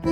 Hello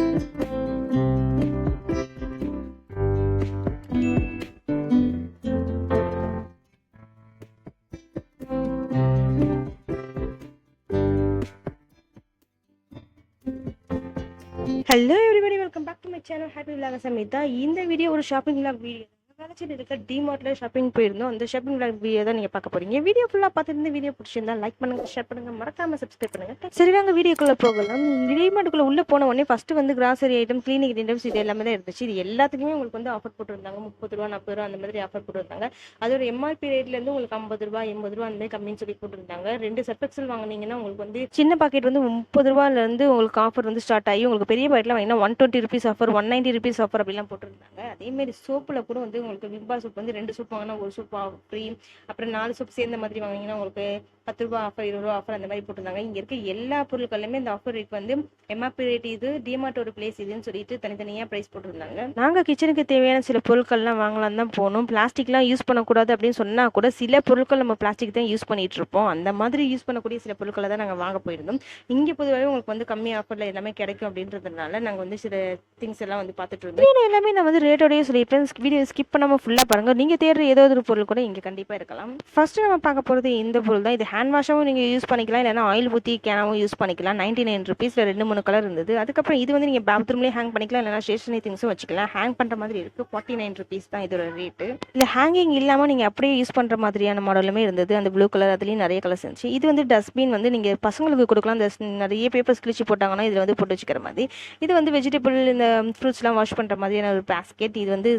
everybody, welcome back to my channel Happy Vlog Samhita. இந்த video ஒரு shopping vlog video. வேளச்சேரியில் இருக்க டிமார்ட்ல shopping போயிருந்தோம். அந்த ஷாப்பிங் vlog வீடியோ தான் நீங்க பார்க்க போறீங்க. வீடியோ ஃபுல்லா பார்த்துட்டு வீடியோ பிடிச்சிருந்தா லைக் பண்ணுங்க, ஷேர் பண்ணுங்க, மறக்காம சப்ஸ்கிரைப் பண்ணுங்க. சரி வாங்க வீடியோக்குள்ள போகலாம். டிமார்ட்டுக்குள்ள உள்ள போன உடனே ஃபர்ஸ்ட் வந்து கிராசரி ஐட்டம், கிளீனிங் ஐட்டம்ஸ் இது எல்லாமே தான் இருந்துச்சு. இது எல்லாத்துக்குமே உங்களுக்கு வந்து ஆஃபர் போட்டுருந்தாங்க. 30 ரூபா 40 ரூபா அந்த மாதிரி ஆஃபர் போட்டுருந்தாங்க. அதோட எம்ஆர்பி ரேட்ல இருந்து உங்களுக்கு 50 ரூபா 80 ரூபா அந்த மாதிரி கம்மின்னு சொல்லி போட்டுருந்தாங்க. 2 சர்ஃப் எக்ஸல் வாங்குனீங்கன்னா உங்களுக்கு வந்து சின்ன பாக்கெட் வந்து 30 ரூபாயில இருந்து உங்களுக்கு ஆஃபர் வந்து ஸ்டார்ட் ஆகி உங்களுக்கு பெரிய பாக்கெட்லாம் வாங்கினா 120 ருபீஸ் ஆஃபர், 190 ருபீஸ் ஆஃபர் அப்படிலாம் போட்டுருந்தாங்க. அதே மாதிரி சோப்புல கூட வந்து உங்களுக்கு விம்பா சோப் வந்து 2 சோப் வாங்கினா 1 சோப் ஃப்ரீ, அப்புறம் 4 சோப் சேர்ந்த மாதிரி வாங்கினீங்கன்னா உங்களுக்கு 10 ரூபா ஆஃபர், 20 ரூபா ஆஃபர் அந்த மாதிரி போட்டிருந்தாங்க. இங்க இருக்க எல்லா பொருட்களுமே இந்த ஆஃபர் ரேட் வந்து எம்ஆர்பி ரேட் இது, டிமார்ட்டோட பிளேஸ் இதுன்னு சொல்லிட்டு தனித்தனியா பிரைஸ் போட்டிருந்தாங்க. நாங்க கிச்சனுக்கு தேவையான சில பொருட்கள்லாம் வாங்கலாம் தான் போனோம். பிளாஸ்டிக்லாம் யூஸ் பண்ணக்கூடாது அப்படின்னு சொன்னா கூட சில பொருட்கள் நம்ம பிளாஸ்டிக் தான் யூஸ் பண்ணிட்டு இருப்போம். அந்த மாதிரி யூஸ் பண்ணக்கூடிய சில பொருட்களை தான் நாங்கள் வாங்க போயிருந்தோம். இங்கே பொதுவாகவே உங்களுக்கு வந்து கம்மி ஆஃபர்ல எல்லாமே கிடைக்கும் அப்படின்றதுனால நாங்கள் வந்து சில திங்ஸ் எல்லாம் வந்து பார்த்துட்டு இருந்தோம். எல்லாமே நான் வந்து ரேட்டோடய சொல்லியிருப்பேன். வீடியோ ஸ்கிப் பண்ணாமல் ஃபுல்லாக பாருங்க. நீங்கள் தேடுற ஏதோ ஒரு பொருள் கூட இங்கே கண்டிப்பாக இருக்கலாம். ஃபர்ஸ்ட் நம்ம பார்க்க போகிறது இந்த பொருள் தான். இது ஹேண்ட் வாஷாகவும் நீங்கள் யூஸ் பண்ணிக்கலாம், இல்லைனா ஆயில் ஊற்றி கேனாவும் யூஸ் பண்ணிக்கலாம். 99 ருபீஸில் 2-3 கலர் இருந்தது. அதுக்கப்புறம் இது வந்து நீங்கள் பாத்ரூம்லேயே ஹேங் பண்ணிக்கலாம், இல்லைனா ஸ்டேஷனரி திங்ஸும் வச்சுக்கலாம். ஹேங் பண்ணுற மாதிரி இருக்குது. 49 ருபீஸ் தான் இதோட ரேட்டு. இல்லை ஹேங்கிங் இல்லாமல் நீங்கள் அப்படியே யூஸ் பண்ணுற மாதிரியான மாடலுமே இருந்தது. அந்த ப்ளூ கலர் அதுலேயும் நிறைய கலர்ஸ் இருந்துச்சு. இது வந்து டஸ்ட்பின் வந்து நீங்கள் பசங்களுக்கு கொடுக்கலாம். இந்த நிறைய பேப்பர்ஸ் கிழிச்சு போட்டாங்கன்னா இதில் வந்து போட்டு வச்சுக்கிற மாதிரி. இது வந்து வெஜிடபிள் இந்த ஃப்ரூட்ஸ்லாம் வாஷ் பண்ணுற மாதிரியான ஒரு பேஸ்கெட். இது வந்து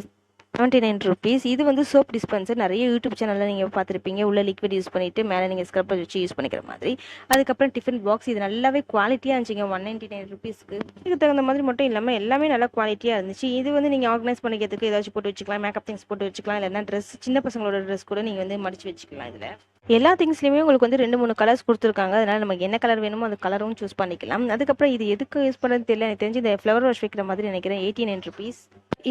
79 ருபீஸ். இது வந்து சோப் டிஸ்பென்சர். நிறைய யூடியூப் சேனலில் நீங்கள் பார்த்துருப்பீங்க. உள்ள லிக்விட் யூஸ் பண்ணிவிட்டு மேலே நீங்கள் ஸ்க்ரப்பர் வச்சு யூஸ் பண்ணிக்கிற மாதிரி. அதுக்கப்புறம் டிஃபன் பாக்ஸ். இது நல்லாவே குவாலிட்டியாக இருந்துச்சுங்க. 199 ருபீஸ்க்கு. இதுக்கு தகுந்த மாதிரி மட்டும் இல்லாமல் எல்லாமே நல்லா குவாலிட்டியாக இருந்துச்சு. இது வந்து நீங்கள் ஆர்கனைஸ் பண்ணிக்கிறதுக்கு ஏதாச்சும் போட்டு வச்சுக்கலாம், மேக்கப் திங்ஸ் போட்டு வச்சுக்கலாம், இல்லைன்னா ட்ரெஸ், சின்ன பசங்களோட ட்ரெஸ் கூட நீங்கள் வந்து மடிச்சு வச்சுக்கலாம். இதில் எல்லா திங்ஸ்லையுமே உங்களுக்கு வந்து 2-3 கலர்ஸ் கொடுத்துருக்காங்க. அதனால் நமக்கு என்ன கலர் வேணுமோ அந்த கலரும் சூஸ் பண்ணிக்கலாம். அதுக்கப்புறம் இது எதுக்கு யூஸ் பண்ணுறது தெரியல, எனக்கு தெரிஞ்சு இந்த ஃப்ளவர் வாஷ் வைக்கிற மாதிரி நினைக்கிறேன். 89 ருபீஸ்.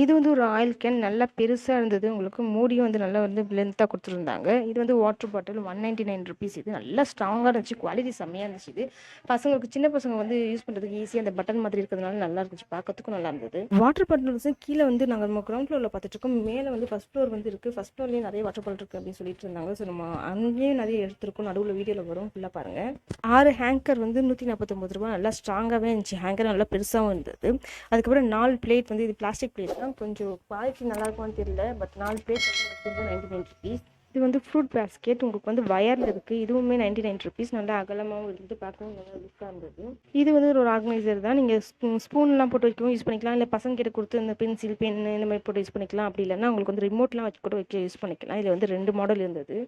இது வந்து ஒரு ஆயில் கேன், நல்லா பெருசாக இருந்தது. உங்களுக்கு மூடியும் வந்து நல்லா வந்து லென்த்தாக கொடுத்துருந்தாங்க. இது வந்து வாட்டர் பாட்டில் 199 ருபீஸ். இது நல்லா ஸ்ட்ராங்காக இருந்துச்சு, குவாலிட்டி செம்மையாக இருந்துச்சு. இது பசங்களுக்கு, சின்ன பசங்க வந்து யூஸ் பண்ணுறதுக்கு ஈஸியாக அந்த பட்டன் மாதிரி இருக்கிறதுனால நல்லா இருந்துச்சு, பார்க்கறதுக்கும் நல்லா இருந்தது. வாட்டர் பாட்டில் கீழே வந்து நாங்கள் நம்ம கிரவுண்ட் ஃப்ளோரில் பார்த்துட்டு இருக்கோம். மேலே வந்து ஃபர்ஸ்ட் ஃப்ளோர் வந்து இருக்குது. ஃபர்ஸ்ட் ஃப்ளோர்லேயே நிறைய வாட்டர் பாட்டில் இருக்குது அப்படின்னு சொல்லிட்டு இருந்தாங்க. ஸோ நம்ம அங்கேயும் நிறைய எடுத்துருக்கோம். நடுவில் வீடியோவில் வரும், ஃபுல்லாக பாருங்கள். 6 ஹேங்கர் வந்து 149 ரூபா. நல்லா ஸ்ட்ராங்காகவே இருந்துச்சு. ஹேங்கர் நல்லா பெருசாகவும் இருந்தது. அதுக்கப்புறம் 4 பிளேட் வந்து இது பிளாஸ்டிக் பிளேட் தான். கொஞ்சம் குவாலிட்டி நல்லா இருக்கும்னு தெரியல, பட் 4 பிளேட் வந்து 99 ருபீஸ். இது வந்து ஃப்ரூட் பேஸ்கெட். உங்களுக்கு வந்து வயரில் இருக்குது. இதுவுமே 99 ருபீஸ். நல்லா அகலமாகவும் இருந்து பார்க்கவும் நல்லா லுக்காக இருந்தது. இது வந்து ஒரு ஆர்கனைசர் தான். நீங்கள் ஸ்பூன்லாம் போட்டு வைக்கவும் யூஸ் பண்ணிக்கலாம், இல்லை பசங்க கிட்ட கொடுத்து இந்த பென்சில் பென் இந்த மாதிரி போட்டு யூஸ் பண்ணிக்கலாம். அப்படி இல்லைன்னா உங்களுக்கு வந்து ரிமோட்லாம் வச்சு கூட வைக்க யூஸ் பண்ணிக்கலாம். இதில் வந்து 2 மாடல் இருந்தது.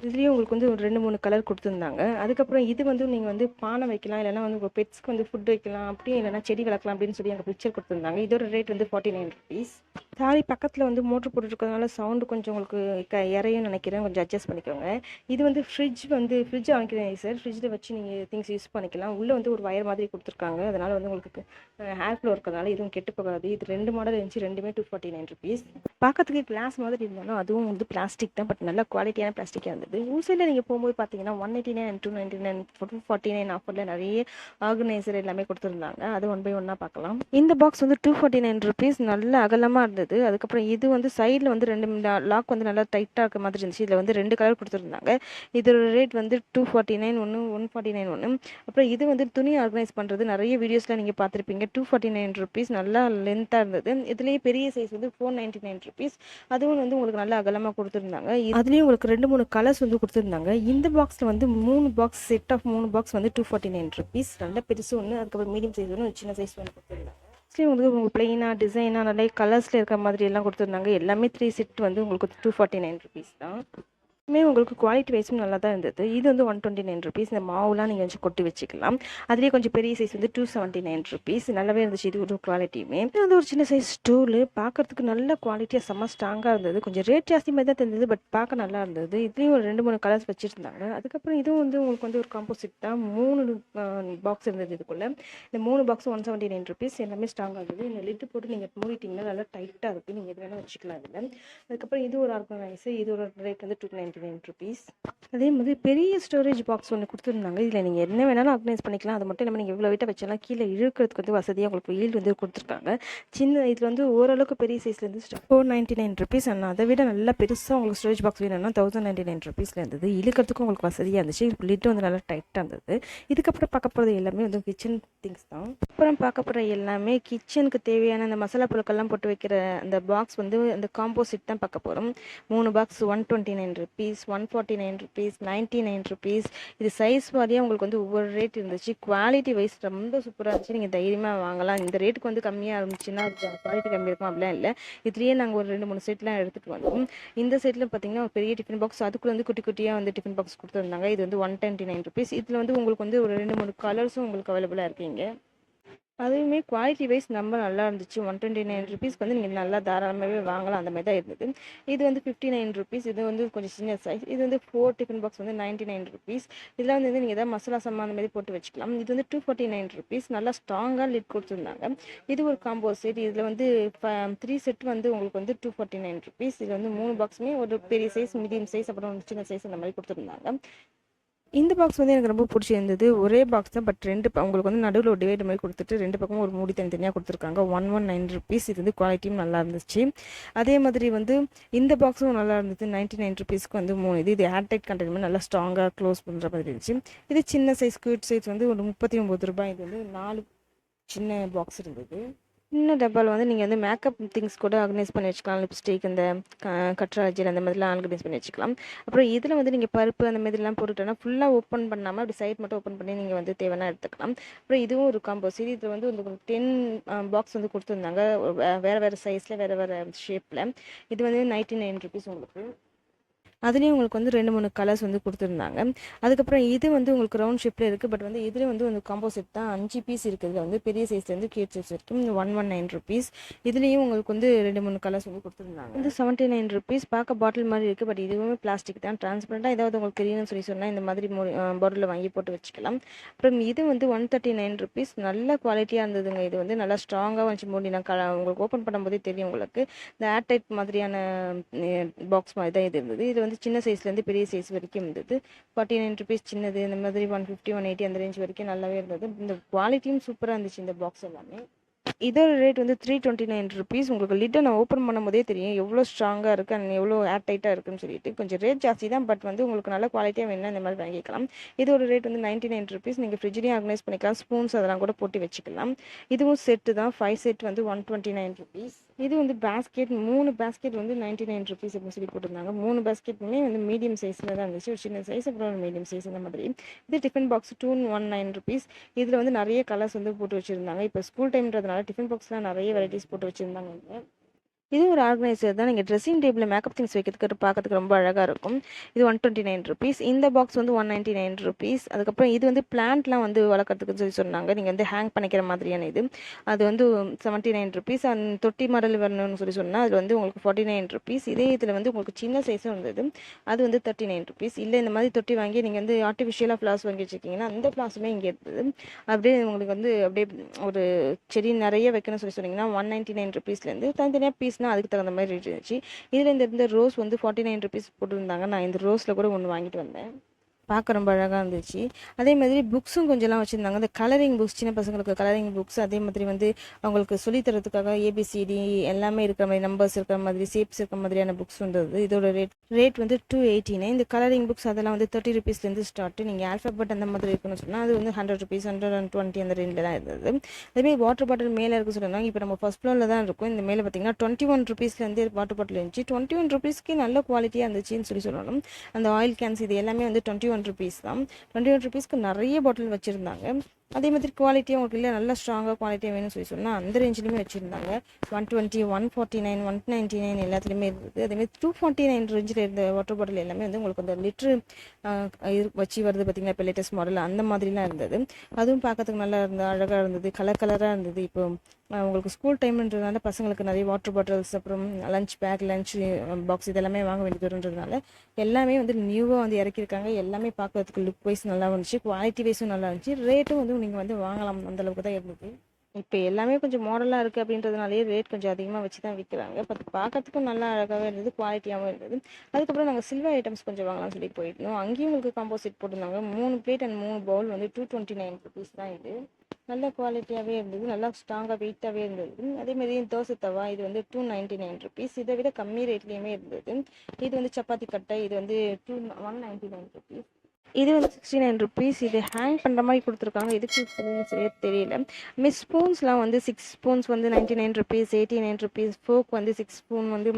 இதுலேயும் உங்களுக்கு வந்து ஒரு 2-3 கலர் கொடுத்துருந்தாங்க. அதுக்கப்புறம் இது வந்து நீங்கள் வந்து பானை வைக்கலாம், இல்லைனா வந்து உங்கள் பெட்ஸ்க்கு வந்து ஃபுட் வைக்கலாம், அப்படியே இல்லைனா செடி வளர்க்கலாம் அப்படின்னு சொல்லி அங்கே பிக்சர் கொடுத்துருந்தாங்க. இதோட ரேட் வந்து 49 ருபீஸ். சாரி, பக்கத்தில் வந்து மோட்டர் போட்டுருக்கிறதுனால சவுண்டு கொஞ்சம் உங்களுக்கு இறையும் நினைக்கிறேன், கொஞ்சம் அட்ஜஸ்ட் பண்ணிக்கோங்க. இது வந்து ஃப்ரிட்ஜ் வாங்கிக்கிறேன் சார். ஃப்ரிட்ஜில் வச்சு நீங்கள் திங்ஸ் யூஸ் பண்ணிக்கலாம். உள்ளே வந்து ஒரு வயர் மாதிரி கொடுத்துருக்காங்க. அதனால் வந்து உங்களுக்கு ஹேர் ஃப்ளோ இருக்கிறதுனால இதுவும் கெட்டு போகாது. இது 2 மாடல் இருந்துச்சு. ரெண்டுமே 249 ருபீஸ். பார்க்கறதுக்கு கிளாஸ் மாதிரி இருந்தாலும் அதுவும் வந்து பிளாஸ்டிக் தான், பட் நல்ல குவாலிட்டியான பிளாஸ்டிக்காக இருந்தது. ஊசையில் நீங்கள் போகும்போது பார்த்தீங்கன்னா 189 and 299 249 ஆஃபரில் நிறைய ஆர்கனைசர் எல்லாமே கொடுத்துருந்தாங்க. அது 1 by 1 பார்க்கலாம். இந்த பாக்ஸ் வந்து 249 ருபீஸ். நல்ல அகலமாக இருந்தது. அதுக்கப்புறம் இது வந்து சைடில் வந்து 2 லாக் வந்து நல்லா டைட்டாக இருக்க மாதிரி இருந்துச்சு. இதில் வந்து 2 கலர் கொடுத்துருந்தாங்க. இதோட ரேட் வந்து 249 ஒன்று, 149 ஒன்று. அப்புறம் இது வந்து துணி ஆர்கனைஸ் பண்ணுறது. நிறைய வீடியோஸில் நீங்கள் பார்த்துருப்பீங்க. 249 ருபீஸ். நல்லா லென்த்தாக இருந்தது. இதுலேயே பெரிய சைஸ் வந்து 499 ருபீஸ். அதுவும் வந்து உங்களுக்கு நல்லா அகலமாக கொடுத்துருந்தாங்க. அதுலேயும் உங்களுக்கு 2-3 கலர்ஸ் வந்து கொடுத்துருந்தாங்க. இந்த பாக்ஸில் வந்து 3 பாக்ஸ், செட் ஆஃப் 3 பாக்ஸ் வந்து 249 ருபீஸ். நல்ல பெருசு ஒன்று, அதுக்கப்புறம் மீடியம் சைஸ் ஒன்று, சின்ன சைஸ் ஒன்று கொடுத்துருந்தாங்க. வந்து உங்களுக்கு பிளெயினாக டிசைனாக நிறைய கலர்ஸில் இருக்கிற மாதிரி எல்லாம் கொடுத்துருந்தாங்க. எல்லாமே 3 செட் வந்து உங்களுக்கு 249 ருபீஸ் தான். உங்களுக்கு குவாலிட்டி வைஸும் நல்லா தான் இருந்தது. இது வந்து 129 ருபீஸ். இந்த மாவுலாம் நீங்கள் வச்சு கொட்டி வச்சுக்கலாம். அதுலேயே கொஞ்சம் பெரிய சைஸ் வந்து 279 ருபீஸ். நல்லாவே இருந்துச்சு. இது ஒரு குவாலிட்டியுமே. இது வந்து ஒரு சின்ன சைஸ் ஸ்டூலு. பார்க்கறதுக்கு நல்ல குவாலிட்டியாக செம்ம ஸ்ட்ராங்காக இருந்தது. கொஞ்சம் ரேட் ஜாஸ்தி மாதிரி தான் தெரிஞ்சது, பட் பார்க்க நல்லா இருந்தது. இதுலேயும் ஒரு 2-3 கலர்ஸ் வச்சுருந்தாங்க. அதுக்கப்புறம் இதுவும் வந்து உங்களுக்கு வந்து ஒரு காம்போசிட் தான். 3 பாக்ஸ் இருந்தது இதுக்குள்ளே. இந்த 3 பாக்ஸ் 179 ருபீஸ். எல்லாமே ஸ்ட்ராங்காக இருந்தது. இந்த லிட்டு போட்டு நீங்கள் மூடிட்டிங்கன்னா நல்லா டைட்டாக இருக்குது. நீங்கள் எது வேணால் வச்சுக்கலாம் இதில். அதுக்கப்புறம் இது ஒரு ஆர்கனைசர். இது ஒரு ரேட் வந்து 290 ₹499. அதே மாதிரி பெரிய ஸ்டோரேஜ் பாக்ஸ் ஒன்று கொடுத்துருந்தாங்க. இதில் நீங்கள் என்ன வேணாலும் ஆர்கனைஸ் பண்ணிக்கலாம். அது மட்டும் இல்லாமல் நீங்கள் எவ்வளோ வெயிட்டாக வச்சாலும் கீழே இழுக்கிறதுக்கு வந்து வசதியாக உங்களுக்கு வெயில் வந்து கொடுத்துருக்காங்க. சின்ன இதில் வந்து ஓரளவுக்கு பெரிய சைஸ்லேருந்து ₹499. ஆனால் அதை விட நல்லா பெருசாக உங்களுக்கு ஸ்டோரேஜ் பாக்ஸ் வேணும்னா ₹1099 இருந்தது. இழுக்கிறதுக்கும் உங்களுக்கு வசதியாக இருந்துச்சு. லிட்டு வந்து நல்லா டைட்டாக இருந்தது. இதுக்கப்புறம் பார்க்க போகிறது எல்லாமே வந்து கிச்சன் திங்ஸ் தான். அப்புறம் பார்க்க போகிற எல்லாமே கிச்சனுக்கு தேவையான அந்த மசாலா பொருட்கள்லாம் போட்டு வைக்கிற அந்த பாக்ஸ் வந்து அந்த காம்போசிட் தான் பார்க்க போகிறோம். 3 பாக்ஸ் ₹129, ₹149, ₹99. இது சைஸ் வாரியாக உங்களுக்கு வந்து ஒவ்வொரு ரேட் இருந்துச்சு. குவாலிட்டி வைஸ் ரொம்ப சூப்பராக இருந்துச்சு. நீங்கள் தைரியமாக வாங்கலாம். இந்த ரேட்டுக்கு வந்து கம்மியாக இருந்துச்சுன்னா குவாலிட்டி கம்மியாக இருக்கும் அப்படிலாம் இல்லை. இதுலேயே நாங்கள் ஒரு 2-3 செட்லாம் எடுத்துகிட்டு வந்தோம். இந்த செட்டில் பார்த்தீங்கன்னா ஒரு பெரிய டிஃபன் பாக்ஸ், அதுக்குள்ள வந்து குட்டி குட்டியாக வந்து டிஃபன் பாக்ஸ் கொடுத்துருந்தாங்க. இது வந்து ₹129. இதில் வந்து உங்களுக்கு வந்து ஒரு 2-3 கலர்ஸும் உங்களுக்கு அவைலபிளாக இருக்கீங்க. அதுவுமே குவாலிட்டி வைஸ் ரொம்ப நல்லா இருந்துச்சு. ₹129 வந்து நீங்கள் நல்லா தாராளமாகவே வாங்கலாம். அந்த மாதிரி தான் இருந்தது. இது வந்து ₹59. இது வந்து கொஞ்சம் சின்ன சைஸ். இது வந்து 4 டிஃபன் பாக்ஸ் வந்து ₹99. இதில் வந்து நீங்கள் எதாவது மசாலா சாமான் அந்த மாதிரி போட்டு வச்சுக்கலாம். இது வந்து ₹249. நல்லா ஸ்ட்ராங்காக லிட் கொடுத்துருந்தாங்க. இது ஒரு காம்போ செட். இதில் வந்து 3 செட் வந்து உங்களுக்கு வந்து ₹249. இதில் வந்து 3 பாக்ஸுமே ஒரு பெரிய சைஸ், மீடியம் சைஸ், அப்புறம் சின்ன சைஸ் அந்த மாதிரி கொடுத்துருந்தாங்க. இந்த பாக்ஸ் வந்து எனக்கு ரொம்ப பிடிச்சிருந்தது. ஒரே பாக்ஸ் தான், பட் உங்களுக்கு வந்து நடுவில் ஒரு டிவைடர் மாதிரி கொடுத்துட்டு 2 பக்கமும் ஒரு மூடி தனித்தனியாக கொடுத்துருக்காங்க. ₹119. இது வந்து குவாலிட்டியும் நல்லா இருந்துச்சு. அதே மாதிரி வந்து இந்த பாக்ஸும் நல்லா இருந்தது. ₹99 வந்து 3 இது ஏர்டைட் கண்டெய்னர் நல்லா ஸ்ட்ராங்காக க்ளோஸ் பண்ணுற மாதிரி இருந்துச்சு. இது சின்ன சைஸ் கியூட் சைஸ் வந்து ஒரு ₹39. இது வந்து 4 சின்ன பாக்ஸ் இருந்தது. சின்ன டப்பாவில் வந்து நீங்கள் வந்து மேக்கப் திங்ஸ் கூட ஆர்கனைஸ் பண்ணி வச்சுக்கலாம். லிப்ஸ்டிக், இந்த கற்றாழை ஜெல் அந்த மாதிரிலாம் ஆர்கனைஸ் பண்ணி வச்சுக்கலாம். அப்புறம் இதில் வந்து நீங்கள் பருப்பு அந்த மாதிரிலாம் போட்டுட்டோன்னா ஃபுல்லாக ஓப்பன் பண்ணாமல் அப்படி சைட் மட்டும் ஓப்பன் பண்ணி நீங்கள் வந்து தேவைன்னா எடுத்துக்கலாம். அப்புறம் இதுவும் ஒரு காம்போ சரி. இதில் வந்து உங்களுக்கு 10 பாக்ஸ் வந்து கொடுத்துருந்தாங்க. வேறு வேறு சைஸில் வேறு வேறு ஷேப்பில். இது வந்து ₹99 உங்களுக்கு. அதுலேயும் உங்களுக்கு வந்து 2-3 கலர்ஸ் வந்து கொடுத்துருந்தாங்க. அதுக்கப்புறம் இது வந்து உங்களுக்கு ரவுண்ட் ஷேப்பில் இருக்குது. பட் வந்து இதில் வந்து ஒரு காம்போசிட் தான் 5 பீஸ் இருக்குது. இதில் வந்து பெரிய சைஸ்லேருந்து கியூட் சைஸ் வரைக்கும் ₹119. இதுலேயும் உங்களுக்கு வந்து 2-3 கலர்ஸ் வந்து கொடுத்துருந்தாங்க. வந்து ₹79. பார்க்க பாட்டில் மாதிரி இருக்குது. பட் இதுவுமே பிளாஸ்டிக் தான். டிரான்ஸ்பரண்ட்டாக ஏதாவது உங்களுக்கு தெரியணும்னு சொன்னால் இந்த மாதிரி பாட்டிலில் வாங்கி போட்டு வச்சுக்கலாம். அப்புறம் இது வந்து ₹139. நல்ல குவாலிட்டியாக இருந்ததுங்க. இது வந்து நல்லா ஸ்ட்ராங்காக வந்துச்சு. மூடி நான் உங்களுக்கு ஓப்பன் பண்ணும்போதே தெரியும் உங்களுக்கு. இந்த ஏர்டைட் மாதிரியான பாக்ஸ் மாதிரி தான் இது இருந்தது. இது வந்து சின்ன சைஸ்லேருந்து பெரிய சைஸ் வரைக்கும் இருந்தது. ₹49 சின்னது, இந்த மாதிரி 150, 180 அந்த ரேஞ்ச் வரைக்கும் நல்லாவே இருந்தது. இந்த குவாலிட்டியும் சூப்பராக இருந்துச்சு இந்த பாக்ஸ் எல்லாமே. இதோட ரேட் வந்து ₹329. உங்களுக்கு லிட்டை நான் ஓப்பன் பண்ணும்போதே தெரியும் எவ்வளோ ஸ்ட்ராங்காக இருக்குது அண்ட் எவ்வளோ ஏர் டைட்டாக இருக்குன்னு சொல்லிட்டு. கொஞ்சம் ரேட் ஜாஸ்தி தான், பட் வந்து உங்களுக்கு நல்ல குவாலிட்டியாக வேணும்னா இந்த மாதிரி வாங்கிக்கலாம். இதோட ரேட் வந்து ₹99. நீங்கள் ஃப்ரிட்ஜ்லேயும் ஆர்கனைஸ் பண்ணிக்கலாம். ஸ்பூன்ஸ் அதெல்லாம் கூட போட்டு வச்சுக்கலாம். இதுவும் செட்டு தான். 5 செட் வந்து ₹129. இது வந்து பேஸ்கெட் 3 பேஸ்கெட் வந்து ₹99 அப்படின்னு சொல்லி போட்டிருந்தாங்க. 3 பேஸ்கெட்டுமே வந்து மீடியம் சைஸில் தான் இருந்துச்சு. ஒரு சின்ன சைஸ் அப்புறம் ஒரு மீடியம் சைஸ் அந்த மாதிரி. இது டிஃபன் பாக்ஸ் ₹219. இதில் வந்து நிறைய கலர்ஸ் வந்து போட்டு வச்சுருந்தாங்க. இப்போ ஸ்கூல் டைம்ன்றதுனால டிஃபன் பாக்ஸ்லாம் நிறைய வெரைட்டிஸ் போட்டு வச்சுருந்தாங்க. இது ஒரு ஆர்கனைசர் தான். நீங்கள் ட்ரெஸ்ஸிங் டேபிளில் மேக்கப் திங்ஸ் வைக்கிறதுக்கு பார்க்கறதுக்கு ரொம்ப அழகாக இருக்கும். இது ₹129. இந்த பாக்ஸ் வந்து ₹199. அதுக்கப்புறம் இது வந்து பிளான்ட்லாம் வந்து வளர்க்குறதுக்குன்னு சொல்லி சொன்னாங்க. நீங்கள் வந்து ஹேங் பண்ணிக்கிற மாதிரியான இது. அது வந்து ₹79. அந்த தொட்டி மாடல் வரணும்னு சொல்லி சொன்னால் அது வந்து உங்களுக்கு ₹49. இதே இதில் வந்து உங்களுக்கு சின்ன சைஸும் இருந்தது. அது வந்து ₹39. இல்லை இந்த மாதிரி தொட்டி வாங்கி நீங்கள் வந்து ஆர்டிஃபிஷியலாக ஃப்ளார்ஸ் வாங்கி வச்சுருக்கீங்கன்னா அந்த ஃப்ளார்ஸுமே இங்கே இருந்தது. அப்படியே உங்களுக்கு வந்து அப்படியே ஒரு செடி நிறைய வைக்கணும்னு சொல்லி சொன்னீங்கன்னா ₹199 தனித்தனியாக பீஸ் அதுக்கு தகுந்த மாதிரி ரேட் இருந்துச்சு. இதில் இந்த ரோஸ் வந்து ₹49 போட்டிருந்தாங்க. நான் இந்த ரோஸில் கூட ஒன்று வாங்கிட்டு வந்தேன். பார்க்க ரொம்ப அழகாக இருந்துச்சு. அதே மாதிரி புக்ஸும் கொஞ்சம்லாம் வச்சுருந்தாங்க. அந்த கலரிங் புக்ஸ், சின்ன பசங்களுக்கு கலரிங் புக்ஸ், அதே மாதிரி வந்து அவங்களுக்கு சொல்லித்தரத்துக்காக ஏபிசிடி எல்லாமே இருக்கிற மாதிரி, நம்பர்ஸ் இருக்கிற மாதிரி, ஷேப்ஸ் இருக்கிற மாதிரியான புக்ஸ் இருந்தது. இதோட ரேட் வந்து $289. இந்த கலரிங் புக்ஸ் அதெல்லாம் வந்து ₹30 ஸ்டார்ட். நீங்கள் ஆல்ஃபபெட் அந்த மாதிரி இருக்குன்னு சொன்னால் அது வந்து ₹100, $120 அந்த ரேஞ்சில் தான் இருந்தது. அதேமாதிரி வாட்டர் பாட்டில் மேலே இருக்குது சொல்லியிருந்தாங்க. இப்போ நம்ம ஃபர்ஸ்ட் ஃப்ளோரில் தான் இருக்கும். இந்த மேலே பார்த்தீங்கன்னா ₹21 வாட்டர் பாட்டில் இருந்துச்சு. ₹21 நல்ல குவாலிட்டியாக இருந்துச்சுன்னு சொல்லி சொல்லணும். அந்த ஆயில் கேன்ஸ் இது எல்லாமே வந்து ₹21 தான். ₹21 நிறைய பாட்டில் வச்சுருந்தாங்க. அதே மாதிரி குவாலிட்டியாக உங்களுக்கு இல்லை நல்லா ஸ்ட்ராங்காக குவாலிட்டியாக வேணும்னு சொல்லி சொன்னால் அந்த ரேஞ்சிலுமே வச்சுருந்தாங்க. 120, 149, 199 எல்லாத்துலேயுமே இருந்தது. அதேமாதிரி 249 ரேஞ்சில் இருந்த வாட்டர் பாட்டில் எல்லாமே வந்து உங்களுக்கு அந்த லிட்ரு வச்சு வருது பார்த்திங்கன்னா. இப்போ லேட்டஸ்ட் மாடல் அந்த மாதிரிலாம் இருந்தது. அதுவும் பார்க்கறதுக்கு நல்லா இருந்தது, அழகாக இருந்தது, கலராக இருந்தது. இப்போ உங்களுக்கு ஸ்கூல் டைம்ன்றதுனால பசங்களுக்கு நிறைய வாட்டர் பாட்டில்ஸ், அப்புறம் லஞ்ச் பேக், லஞ்ச் பாக்ஸ் இதெல்லாமே வாங்க வேண்டியது வருன்றதுனால எல்லாமே வந்து நியூவாக வந்து இறக்கியிருக்காங்க. எல்லாமே பார்க்கறதுக்கு லுக் வைஸ் நல்லா இருந்துச்சு, குவாலிட்டி வைஸும் நல்லா இருந்துச்சு. ரேட்டும் வந்து நீங்கள் வந்து வாங்கலாம், அந்தளவுக்கு தான் இருந்தது. இப்போ எல்லாமே கொஞ்சம் மாடலாக இருக்குது அப்படின்றதுனாலேயே ரேட் கொஞ்சம் அதிகமாக வச்சு தான் விற்கிறாங்க. பட் பார்க்கறதுக்கும் நல்லா அழகாகவே இருந்தது, குவாலிட்டியாகவும் இருந்தது. அதுக்கப்புறம் நாங்கள் சில்வர் ஐட்டம்ஸ் கொஞ்சம் வாங்கலாம்னு சொல்லி போயிருந்தோம். அங்கேயும் உங்களுக்கு காம்போசிட் போட்டிருந்தாங்க. 3 பிளேட் அண்ட் 3 பவுல் வந்து 229 ருபீஸ் தான் இது. நல்ல குவாலிட்டியாகவே இருந்தது, நல்லா ஸ்ட்ராங்காக வெயிட்டாகவே இருந்தது. அதேமாரி தோசை தவா இது வந்து 299 ருபீஸ். இதை விட கம்மி ரேட்லேயுமே இருந்தது. இது வந்து சப்பாத்தி கட்டை இது வந்து 199 ருபீஸ். இது வந்து 69 ருபீஸ். இது ஹேங் பண்ணுற மாதிரி கொடுத்துருக்காங்க, எதுக்கு யூஸ் பண்ணுன்னு சரியா தெரியல. மிஸ் ஸ்பூன்ஸ்லாம் வந்து 6 ஸ்பூன்ஸ் வந்து 99 ருபீஸ், 89 ருபீஸ். ஃபோக் வந்து 6 ஸ்பூன் வந்து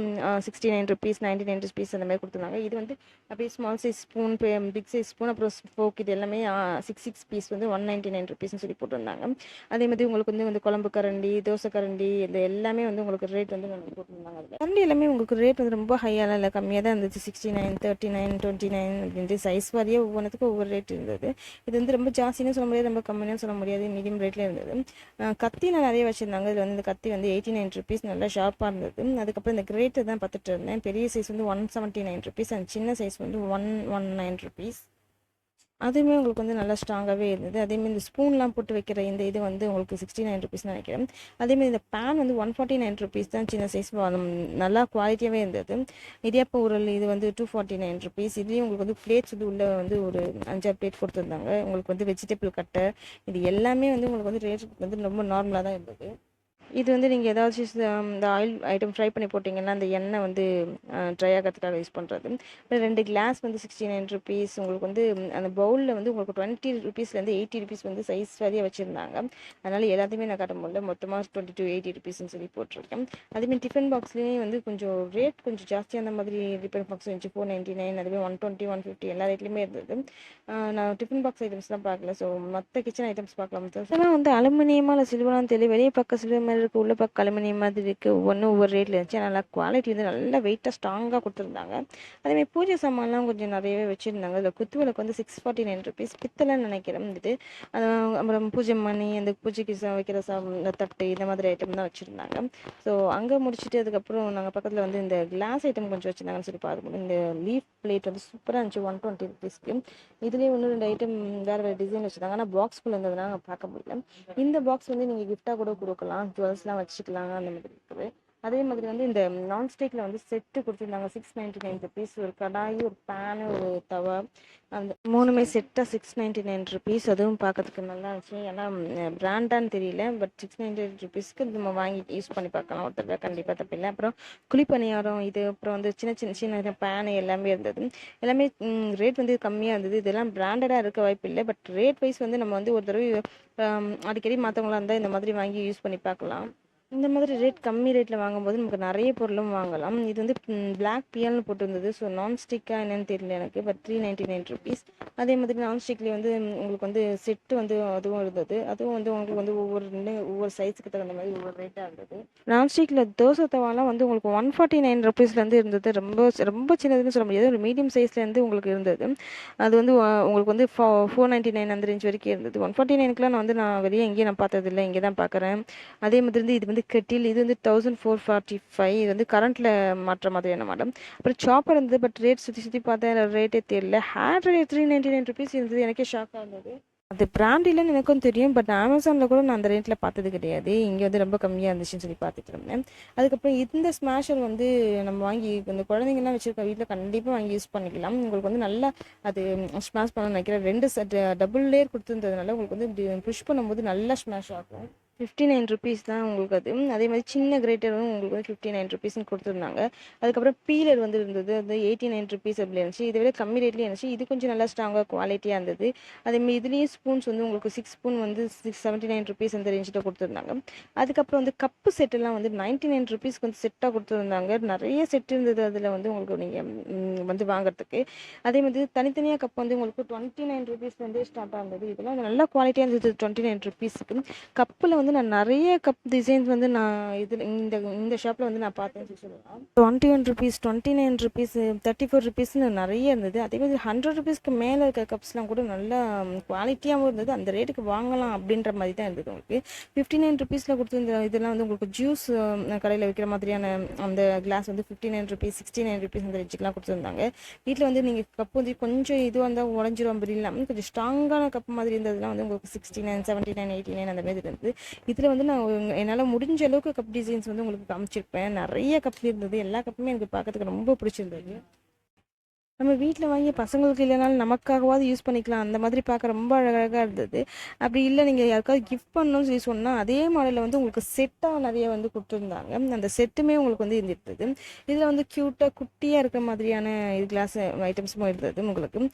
69 ருபீஸ், 99 ருபீஸ் அந்த மாதிரி கொடுத்துருந்தாங்க. இது வந்து அப்படியே small size spoon, big size spoon, அப்புறம் ஃபோக் இது எல்லாமே 6 பீஸ் வந்து 199 ருபீஸ்னு சொல்லி போட்டிருந்தாங்க. அதே மாதிரி உங்களுக்கு வந்து குழம்பு கரண்டி, தோசை கரண்டி இது எல்லாமே வந்து உங்களுக்கு ரேட் வந்து போட்டிருந்தாங்க. அதில் கரண்டி எல்லாமே உங்களுக்கு ரேட் வந்து ரொம்ப ஹையாலாம் இல்லை, கம்மியாக தான் இருந்துச்சு. 69, 39, 29 அப்படின்ட்டு சைஸ் வாரியாக ஒவ்வொன்றுத்துக்கும் ஒவ்வொரு ரேட் இருந்தது. இது வந்து ரொம்ப ஜாஸ்தின்னு சொல்ல முடியாது, ரொம்ப கம்மின்னு சொல்ல முடியாது, மீடியம் ரேட்டில் இருந்தது. கத்திலாம் நிறைய வச்சுருந்தாங்க. இதில் வந்து இந்த கத்தி வந்து 89 ருபீஸ், நல்லா ஷார்ப்பாக இருந்தது. அதுக்கப்புறம் இந்த கிரேட்டை தான் பார்த்துட்டு இருந்தேன். பெரிய சைஸ் வந்து 179 ருபீஸ், அண்ட் சின்ன சைஸ் வந்து 119 ருபீஸ். அதுவுமே உங்களுக்கு வந்து நல்லா ஸ்ட்ராங்காகவே இருந்தது. அதேமாதிரி இந்த ஸ்பூன்லாம் போட்டு வைக்கிற இந்த இது வந்து உங்களுக்கு 69 ருபீஸ் நினைக்கிறேன். அதேமாதிரி இந்த பேன் வந்து 149 ருபீஸ் தான், சின்ன சைஸ், நல்லா குவாலிட்டியாகவே இருந்தது. இடியாப்ப உரல் இது வந்து 249 ருபீஸ். இதுலேயும் உங்களுக்கு வந்து பிளேட்ஸ் வந்து உள்ளே வந்து ஒரு 5 பிளேட் கொடுத்துருந்தாங்க. உங்களுக்கு வந்து வெஜிடபிள் கட்டை இது எல்லாமே வந்து உங்களுக்கு வந்து ரேட் வந்து ரொம்ப நார்மலாக தான் இருந்தது. இது வந்து நீங்கள் ஏதாச்சும் இந்த ஆயில் ஐட்டம் ஃப்ரை பண்ணி போட்டிங்கன்னா அந்த எண்ணெய் வந்து ட்ரை ஆகிறதுக்காக யூஸ் பண்ணுறது. அப்புறம் 2 கிளாஸ் வந்து 69 ருபீஸ். உங்களுக்கு வந்து அந்த பவுலில் வந்து உங்களுக்கு 20 ருபீஸ்லேருந்து 80 ருபீஸ் வந்து சைஸ் வாரியாக வச்சுருந்தாங்க. அதனால் எல்லாத்தையுமே நான் காட்ட முடியல, மொத்தமாக 2280 ருபீஸ்ன்னு சொல்லி போட்டிருக்கேன். அதேமாதிரி டிஃபன் பாக்ஸ்லேயும் வந்து கொஞ்சம் ரேட் கொஞ்சம் ஜாஸ்தியாக அந்த மாதிரி டிஃபன் பாக்ஸ் இருந்துச்சு. 499, அதுவே 120, 150 எல்லா ரேட்லேயுமே இருந்தது. நான் டிஃபன் பாக்ஸ் ஐட்டம்ஸ்லாம் பார்க்கல, ஸோ மற்ற கிச்சன் ஐட்டம்ஸ் பார்க்கலாம். இதெல்லாம் வந்து அலுமினியமாக இல்லை சில்வரான்னு தெரியல, வெளியே பக்கம் சில்வர் மாதிரி இருக்குது, உள்ள பக்கம் அலுமினியம் மாதிரி இருக்குது. ஒவ்வொரு ரேட்டில் இருந்துச்சு. நல்லா குவாலிட்டி வந்து நல்லா வெயிட்டாக ஸ்ட்ராங்காக கொடுத்துருந்தாங்க. அதேமாதிரி பூஜை சாமான்லாம் கொஞ்சம் நிறையவே வச்சுருந்தாங்க. அதில் குத்து விளக்கு வந்து 649 ருபீஸ், பித்தளைன்னு நினைக்கிறேன் இது. அப்புறம் பூஜை மணி, அந்த பூஜைக்கு வைக்கிற தட்டு இந்த மாதிரி ஐட்டம் தான் வச்சுருந்தாங்க. ஸோ அங்கே முடிச்சுட்டு அதுக்கப்புறம் நாங்கள் பக்கத்தில் வந்து இந்த கிளாஸ் ஐட்டம் கொஞ்சம் வச்சுருந்தாங்கன்னு சொல்லி பார்க்கணும். இந்த லீஃப் பிளேட் வந்து சூப்பராக இருந்துச்சு, 120 ருபீஸ்க்கு. இதுலேயே ஒன்று 2 ஐட்டம் வேறு வேறு டிசைன் வச்சுருந்தாங்க, ஆனால் பாக்ஸ்குள்ளே இருந்ததுனால பார்க்க முடியல. இந்த பாக்ஸ் வந்து நீங்கள் கிஃப்டாக கூட கொடுக்கலாம், ஜுவல்ஸ்லாம் வச்சுக்கலாம் அந்த மாதிரி இருக்குது. அதே மாதிரி வந்து இந்த நான்ஸ்டிக்கில் வந்து செட்டு கொடுத்துருந்தாங்க, 699 ருபீஸ். ஒரு கடாயி, ஒரு பேனு, ஒரு தவா, அந்த 3மே செட்டாக 699 ருபீஸ். அதுவும் பார்க்கறதுக்கு நல்லா இருந்துச்சு. ஏன்னா பிராண்டான்னு தெரியல, பட் 699 ருபீஸ்க்கு நம்ம வாங்கி யூஸ் பண்ணி பார்க்கலாம் ஒரு தடவை, கண்டிப்பாக தப்பில்லை. அப்புறம் குழிப்பணியாரம் இது, அப்புறம் வந்து சின்ன சின்ன பேனு எல்லாமே இருந்தது. எல்லாமே ரேட் வந்து கம்மியாக இருந்தது. இதெல்லாம் பிராண்டடாக இருக்க வாய்ப்பு இல்லை, பட் ரேட் வைஸ் வந்து நம்ம வந்து ஒரு தடவை அடிக்கடி மாற்றவங்களா இருந்தால் இந்த மாதிரி வாங்கி யூஸ் பண்ணி பார்க்கலாம். இந்த மாதிரி ரேட் கம்மி ரேட்டில் வாங்கும்போது நமக்கு நிறைய பொருளும் வாங்கலாம். இது வந்து பிளாக் பியல்னு போட்டிருந்தது. ஸோ நான்ஸ்டிக்காக என்னென்னு தெரியல எனக்கு, பட் 399 ருபீஸ். அதே மாதிரி நான்ஸ்டிக்லேயே வந்து உங்களுக்கு வந்து செட்டு வந்து அதுவும் இருந்தது. அதுவும் வந்து உங்களுக்கு வந்து ஒவ்வொரு சைஸுக்கு தகுந்த மாதிரி ஒவ்வொரு ரேட்டாக இருந்தது. நான்ஸ்டிக்கில் தோசை தவாலாம் வந்து உங்களுக்கு 149 ருபீஸ்லேருந்து இருந்தது. ரொம்ப ரொம்ப சின்னதுன்னு சொல்ல முடியாது, ஒரு மீடியம் சைஸ்லேருந்து உங்களுக்கு இருந்தது. அது வந்து உங்களுக்கு வந்து 499 அந்த ரேஞ்ச் வரைக்கும் இருந்தது. 149க்குலாம் நான் வெளியே எங்கேயும் நான் பார்த்ததில்லை, இங்கே தான் பார்க்குறேன். அதே மாதிரி வந்து இது வந்து கெட்டில், இது வந்து 1445. இது வந்து கரண்ட்டில் மாற்ற மாதிரியான மாடல். அப்புறம் சாப்பர் இருந்தது, பட் ரேட் சுற்றி பார்த்தேன், ரேட்டே தெரியல. ஹேர் ட்ரையர் 399 ருபீஸ் இருந்தது. எனக்கே ஷாக்காக இருந்தது. அது பிராண்ட் இல்லைன்னு எனக்கும் தெரியும், பட் அமேசானில் கூட நான் அந்த ரேட்டில் பார்த்தது கிடையாது. இங்கே வந்து ரொம்ப கம்மியாக இருந்துச்சுன்னு சொல்லி பார்த்துட்டு இருந்தேன். அதுக்கப்புறம் இந்த ஸ்மாஷர் வந்து நம்ம வாங்கி இந்த குழந்தைங்கலாம் வச்சுருக்க வீட்டில் கண்டிப்பாக வாங்கி யூஸ் பண்ணிக்கலாம். உங்களுக்கு வந்து நல்லா அது ஸ்மாஷ் பண்ண நினைக்கிறேன். 2 செட் டபுள் லேயர் கொடுத்துருந்ததுனால உங்களுக்கு வந்து புஷ் பண்ணும்போது நல்லா ஸ்மாஷ் ஆகும். 59 ருபீஸ் தான் உங்களுக்கு அது. அதே மாதிரி சின்ன கிரேட்டரும் உங்களுக்கு வந்து 59 ருபீஸ்ன்னு கொடுத்துருந்தாங்க. அதுக்கப்புறம் பீலர் வந்து இருந்தது, அது 89 ருபீஸ் அப்படி இருந்துச்சு. இதை விட கம்மி ரேட்லேயே இருந்துச்சு. இது கொஞ்சம் நல்லா ஸ்ட்ராங்காக குவாலிட்டியாக இருந்தது. அதேமாதிரி இதுலேயும் ஸ்பூன்ஸ் வந்து உங்களுக்கு 6 ஸ்பூன் வந்து 679 ருபீஸ் அந்த ரேஞ்சில் கொடுத்துருந்தாங்க. அதுக்கப்புறம் வந்து கப்பு செட்டெல்லாம் வந்து 99 ருபீஸ்க்கு வந்து செட்டாக கொடுத்துருந்தாங்க. நிறைய செட் இருந்தது அதில் வந்து உங்களுக்கு நீங்கள் வந்து வாங்குறதுக்கு. அதே மாதிரி தனித்தனியாக கப் வந்து உங்களுக்கு 29 ருபீஸ் வந்து ஸ்டார்ட்டாக இருந்தது. இதெல்லாம் நல்லா குவாலிட்டியாக இருந்தது 29 ருபீஸுக்கு. கப்பில் வந்து நான் நிறைய கப் டிசைன்ஸ் வந்து நான் இதில் இந்த ஷாப்பில் வந்து நான் பார்த்தேன்னு சொல்லலாம். 21 ருபீஸ், 29 ருபீஸ், 34 ருபீஸ்னு நிறைய இருந்தது. அதே மாதிரி 100 ருபீஸ்க்கு மேலே இருக்க கப்ஸ்லாம் கூட நல்லா குவாலிட்டியாகவும் இருந்தது. அந்த ரேட்டுக்கு வாங்கலாம் அப்படின்ற மாதிரி தான் இருந்தது. உங்களுக்கு 59 ருபீஸில் கொடுத்து இதெல்லாம் வந்து உங்களுக்கு ஜூஸ் கடையில் வைக்கிற மாதிரியான அந்த கிளாஸ் வந்து 59 ருபீஸ், 69 ருபீஸ் அந்த ரேஞ்சுக்கெலாம் கொடுத்துருந்தாங்க. வீட்டில் வந்து நீங்கள் கப்பு வந்து கொஞ்சம் இதுவாக இருந்தால் உடஞ்சிரும் அப்படி இல்லாமல் கொஞ்சம் ஸ்ட்ராங்கான கப் மாதிரி இருந்ததுலாம் வந்து உங்களுக்கு 69, 79, 89 அந்த மாதிரி இருந்தது. இதில் வந்து நான் என்னால் முடிஞ்ச அளவுக்கு கப் டிசைன்ஸ் வந்து உங்களுக்கு காமிச்சிருப்பேன். நிறைய கப் இருந்தது. எல்லா கப்புமே எனக்கு பார்க்கறதுக்கு ரொம்ப பிடிச்சிருந்தது. நம்ம வீட்டில் வாங்கி பசங்களுக்கு இல்லைனாலும் நமக்காகவாவது யூஸ் பண்ணிக்கலாம். அந்த மாதிரி பார்க்க ரொம்ப அழகழகாக இருந்தது. அப்படி இல்லை நீங்கள் யாருக்காவது கிஃப்ட் பண்ணணும்னு சொல்லி சொன்னால் அதே மாடலில் வந்து உங்களுக்கு செட்டாக நிறைய வந்து கொடுத்துருந்தாங்க. அந்த செட்டுமே உங்களுக்கு வந்து இருந்தது. இதில் வந்து க்யூட்டாக குட்டியாக இருக்கிற மாதிரியான இது கிளாஸ் ஐட்டம்ஸும் இருந்தது. உங்களுக்கு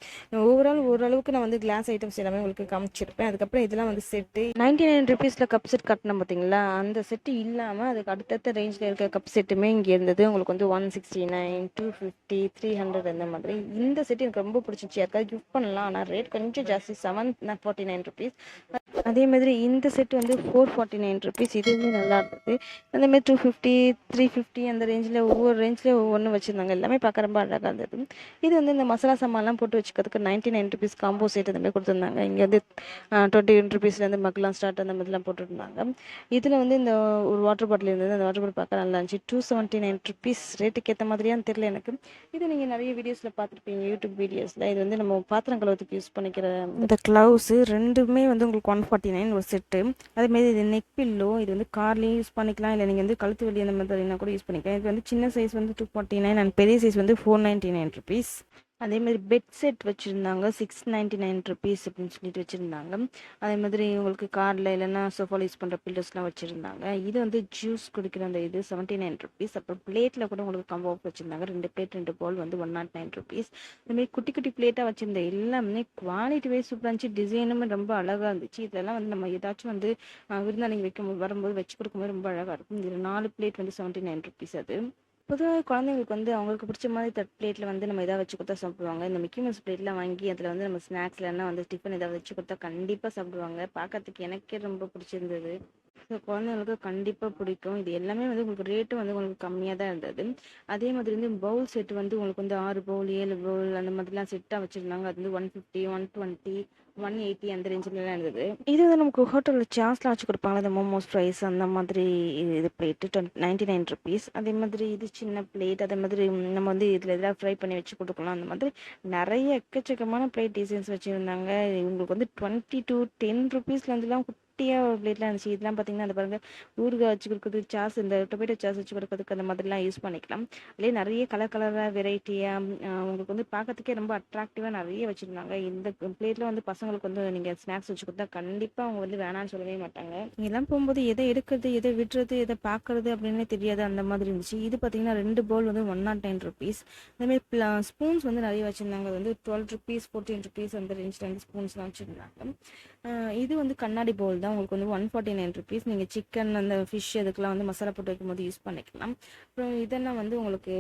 ஓரளவுக்கு நான் வந்து கிளாஸ் ஐட்டம்ஸ் எல்லாமே உங்களுக்கு காமிச்சிருப்பேன். அதுக்கப்புறம் இதெல்லாம் வந்து செட்டு 99 ருபீஸில் கப் செட் கட்டினோம் பார்த்தீங்களா, அந்த செட்டு இல்லாமல் அதுக்கு அடுத்தடுத்த ரேஞ்சில் இருக்க கப் செட்டுமே இங்கே இருந்தது. உங்களுக்கு வந்து 169, 250, 300 அந்த மாதிரி. இந்த செட் எனக்கு ரொம்ப பிடிச்சிச்சு. யாருக்காவது கிஃப்ட் பண்ணலாம். ஆனால் ரேட் கொஞ்சம் ஜாஸ்தி, 749 ருபீஸ். அதே மாதிரி இந்த செட் வந்து 449 ருபீஸ். இதுவுமே நல்லா இருந்தது. அந்தமாதிரி 250, 350 அந்த ரேஞ்சில் ஒவ்வொரு ரேஞ்சில் ஒவ்வொன்றும் வச்சுருந்தாங்க. எல்லாமே பார்க்க ரொம்ப அழகாக இருந்தது. இது வந்து இந்த மசாலா சாமான்லாம் போட்டு வச்சுக்கிறதுக்கு 99 ருபீஸ் காம்போ செட் அந்த மாதிரி கொடுத்துருந்தாங்க. இங்கே வந்து 21 ருபீஸ்லேருந்து மக்லாம் ஸ்டார்ட் அந்த மாதிரிலாம் போட்டுருந்தாங்க. இதில் வந்து இந்த ஒரு வாட்டர் பாட்டில் இருந்தது. அந்த வாட்டர் பாட்டில் பார்க்க நல்லா இருந்துச்சு. 279 ருபீஸ். ரேட்டுக்கு ஏற்ற மாதிரியான்னு தெரியல எனக்கு. இது நீங்கள் நிறைய வீடியோஸில் பார்த்துருப்பீங்க, யூடியூப் வீடியோஸில். இது வந்து நம்ம பாத்திரம் கழுவத்துக்கு யூஸ் பண்ணிக்கிற இந்த க்ளவுஸு ரெண்டுமே வந்து உங்களுக்கு 149 ஒரு செட்டு. அதேமாரி இது நெக் பில்லோ. இது வந்து கார்லேயும் யூஸ் பண்ணிக்கலாம், இல்லை நீங்கள் வந்து கழுத்து வலி அந்த மாதிரினா கூட யூஸ் பண்ணிக்கலாம். இது வந்து சின்ன சைஸ் வந்து 249 அண்ட் பெரிய சைஸ் வந்து 499 ருபீஸ். அதேமாதிரி பெட் செட் வச்சுருந்தாங்க 699 ருபீஸ் அப்படின்னு சொல்லிட்டு வச்சுருந்தாங்க. அதே மாதிரி உங்களுக்கு காரில் இல்லைன்னா சோஃபாவில் யூஸ் பண்ணுற பில்லர்ஸ்லாம் வச்சுருந்தாங்க. இது வந்து ஜூஸ் குடிக்கிற அந்த இது 79 ருபீஸ். அப்புறம் பிளேட்டில் கூட உங்களுக்கு கம்போ ஆஃப் வச்சுருந்தாங்க. 2 பிளேட் 2 பவுல் வந்து 109 ருபீஸ். அதுமாதிரி குட்டி குட்டி பிளேட்டாக வச்சுருந்த எல்லாமே குவாலிட்டி வைஸ் சூப்பராக இருந்துச்சு. டிசைனுமே ரொம்ப அழகாக இருந்துச்சு. இதெல்லாம் வந்து நம்ம ஏதாச்சும் வந்து விருந்தாளிங்க வைக்கும்போது வரும்போது வச்சு கொடுக்கும்போது ரொம்ப அழகாக இருக்கும். இதில் 4 பிளேட் வந்து 79 ருபீஸ். அது பொதுவாக குழந்தைங்களுக்கு வந்து அவங்களுக்கு பிடிச்ச மாதிரி பிளேட்டில் வந்து நம்ம எதாவது வச்சு கொடுத்தா சாப்பிடுவாங்க. இந்த மிக்கி மவுஸ் பிளேட்லாம் வாங்கி அதில் வந்து நம்ம ஸ்நாக்ஸ்லாம் வந்து டிஃபன் எதாவது வச்சு கொடுத்தா கண்டிப்பாக சாப்பிடுவாங்க. பார்க்கறதுக்கு எனக்கே ரொம்ப பிடிச்சிருந்தது. ஸோ குழந்தைங்களுக்கு கண்டிப்பாக பிடிக்கும். இது எல்லாமே வந்து உங்களுக்கு ரேட்டும் வந்து உங்களுக்கு கம்மியாக தான் இருந்தது. அதே மாதிரி வந்து பவுல் செட் வந்து உங்களுக்கு வந்து 6 பவுல் 7 பவுல் அந்த மாதிரிலாம் செட்டாக வச்சுருந்தாங்க. அது வந்து 150, 120, 180 அந்த ரேஞ்சிலலாம் இருந்தது. இது வந்து நமக்கு ஹோட்டலில் சாஸ்லாம் வச்சு கொடுப்பாங்க. இந்த மோமோஸ் ஃப்ரைஸ் அந்த மாதிரி இது பிளேட்டு 99 ருபீஸ். அதே மாதிரி இது சின்ன பிளேட். அதே மாதிரி நம்ம வந்து இதில் எதாவது ஃப்ரை பண்ணி வச்சு கொடுக்கலாம். அந்த மாதிரி நிறைய எக்கச்சக்கமான பிளேட் டிசைன்ஸ் வச்சுருந்தாங்க. உங்களுக்கு வந்து 20 to 10 ருபீஸ்லேருந்துலாம் குட்டியாக ஒரு பிளேட்லாம் இருந்துச்சு. இதெல்லாம் பார்த்தீங்கன்னா அந்த பாருங்கள், ஊறுகாய் வச்சு கொடுக்குறது, சாஸ் இந்த டொமேட்டோ சாஸ் வச்சு கொடுக்கறதுக்கு அந்த மாதிரிலாம் யூஸ் பண்ணிக்கலாம். அதுலேயே நிறைய கலர் கலராக வெரைட்டியாக உங்களுக்கு வந்து பார்க்கறதுக்கே ரொம்ப அட்ராக்டிவாக நிறைய வச்சுருந்தாங்க. இந்த பிளேட்டில் வந்து பசங்களுக்கு வந்து நீங்கள் ஸ்நாக்ஸ் வச்சு கொடுத்தா கண்டிப்பாக அவங்க வந்து வேணான்னு சொல்லவே மாட்டாங்க. இங்கெல்லாம் போகும்போது எதை எடுக்கிறது, எதை விடுறது, எதை பார்க்குறது அப்படின்னே தெரியாது. அந்த மாதிரி இருந்துச்சு. இது பார்த்தீங்கன்னா 2 பவுல் வந்து 109 ருபீஸ். அதேமாதிரி ஸ்பூன்ஸ் வந்து நிறைய வச்சுருந்தாங்க. அது வந்து 12 ருபீஸ் 14 ருபீஸ் அந்த ரேஞ்சில் வந்து ஸ்பூன்ஸ்லாம் வச்சுருந்தாங்க. இது வந்து கண்ணாடி பவுல் தான். உங்களுக்கு வந்து 149 ருபீஸ். நீங்கள் சிக்கன் அந்த ஃபிஷ் அதுக்கெலாம் வந்து மசாலா போட்டு வைக்கும்போது யூஸ் பண்ணிக்கலாம். அப்புறம் இதெல்லாம் வந்து உங்களுக்கு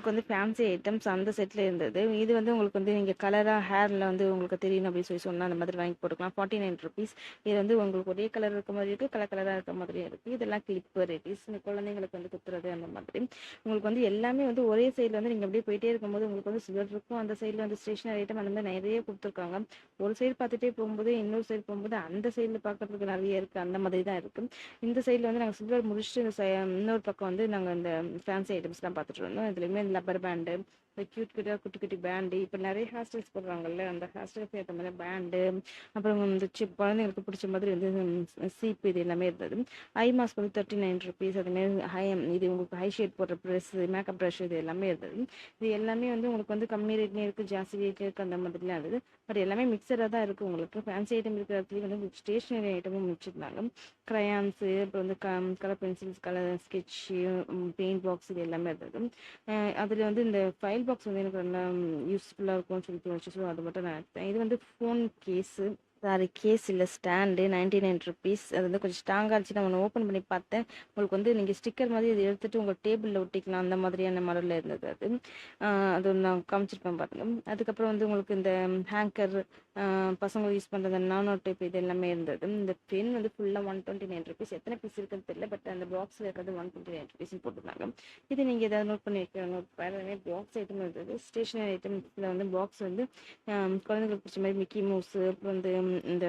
வந்து ஃபேன்சி ஐட்டம்ஸ் அந்த செட்டில் இருந்தது. இது வந்து உங்களுக்கு வந்து நீங்கள் கலராக ஹேரில் வந்து உங்களுக்கு தெரியும் அப்படின்னு சொல்லி சொன்னால் அந்த மாதிரி வாங்கி போட்டுக்கலாம். 49 ருபீஸ். இது வந்து உங்களுக்கு ஒரே கலர் இருக்க மாதிரி இருக்குது, கலர் கலராக இருக்க மாதிரியும் இருக்குது. இதெல்லாம் கிளிப் வெரைட்டிஸ், இந்த குழந்தைங்களுக்கு வந்து குத்துறது அந்த மாதிரி. உங்களுக்கு வந்து எல்லாமே வந்து ஒரே சைடில் வந்து நீங்கள் அப்படியே போயிட்டே இருக்கும்போது உங்களுக்கு வந்து சில்வர் இருக்கும். அந்த சைடில் வந்து ஸ்டேஷனரி ஐட்டம் அந்த மாதிரி நிறைய கொடுத்துருக்காங்க. ஒரு சைடு பார்த்துட்டே போகும்போது இன்னொரு சைடு போகும்போது அந்த சைடில் பார்க்கறதுக்கு நிறைய இருக்குது. அந்த மாதிரி தான் இருக்குது. இந்த சைடில் வந்து நாங்கள் சில்வர் முடிச்சுட்டு இன்னொரு பக்கம் வந்து நாங்கள் இந்த ஃபேன்சி ஐட்டம்ஸ்லாம் பார்த்துட்டு இருந்தோம். இதுலேயுமே லப்பர் பேண்டு, இந்த க்யூட்டாக குட்டி குட்டி பேண்டு, இப்போ நிறைய ஹேர் ஸ்டைல்ஸ் போடுறாங்கல்ல, அந்த ஹேர் ஸ்டைல்ஸ் ஏற்ற மாதிரி பேண்டு, அப்புறம் இந்த குழந்தைங்களுக்கு பிடிச்ச மாதிரி வந்து சீப்பு, இது எல்லாமே இருந்தது. ஐ மாஸ்க் வந்து 39 ருபீஸ். அதுமாரி இது உங்களுக்கு ஹை ஷேட் போடுற ப்ரெஷ், மேக்கப் ப்ரஷ், இது எல்லாமே இருந்தது. இது எல்லாமே வந்து உங்களுக்கு வந்து கம்மி ரேட்லேயும் இருக்குது, ஜாஸ்தி ரேட்லேயும் இருக்குது, அந்த மாதிரிலாம் இருந்தது. பட் எல்லாமே மிக்சராக தான் இருக்குது. உங்களுக்கு ஃபேன்சி ஐட்டம் இருக்கிற இடத்துலையும் வந்து உங்களுக்கு ஸ்டேஷ்னரி ஐட்டமும் முடிச்சிருந்தாங்க. க்ரையான்ஸு, அப்புறம் வந்து colour pencils, colour sketch, paint box, இது எல்லாமே இருந்தது. அதில் வந்து இந்த ஃபைல் பாக்ஸ் வந்து எனக்கு நல்லா யூஸ்ஃபுல்லாக இருக்கும்னு சொல்லி தோணுச்சு. ஸோ அது மட்டும் நான் எடுத்தேன். இது வந்து ஃபோன் கேஸு, சாரி கேஸ் இல்லை, ஸ்டாண்டு, 99 ருபீஸ். அது வந்து கொஞ்சம் ஸ்ட்ராங்காக இருந்துச்சு. நான் ஒன்று ஓப்பன் பண்ணி பார்த்தேன். உங்களுக்கு வந்து நீங்கள் ஸ்டிக்கர் மாதிரி இதை எடுத்துகிட்டு உங்கள் டேபிளில் ஒட்டிக்கலாம், அந்த மாதிரியான மாடலில் இருந்தது. அது ஒன்று நான் காமிச்சிருப்பேன் பாருங்க. அதுக்கப்புறம் வந்து உங்களுக்கு இந்த ஹேங்கர், பசங்க யூஸ் பண்ணுற நானோ டேப், இது எல்லாமே இருந்தது. இந்த பென் வந்து ஃபுல்லாக 129 ருபீஸ். எத்தனை பீஸ் இருக்குன்னு தெரியல, பட் அந்த பாக்ஸில் இருக்கிறது 129 ருபீஸ்ன்னு போட்டுருந்தாங்க. இது நீங்கள் எதாவது நோட் பண்ணி வைக்கணும். வேறு பாக்ஸ் ஐட்டம் இருந்தது. ஸ்டேஷனரி ஐட்டம்ஸில் வந்து பாக்ஸ் வந்து குழந்தைங்களுக்கு பிடிச்ச மாதிரி மிக்கி மவுஸு, அப்புறம் வந்து இந்த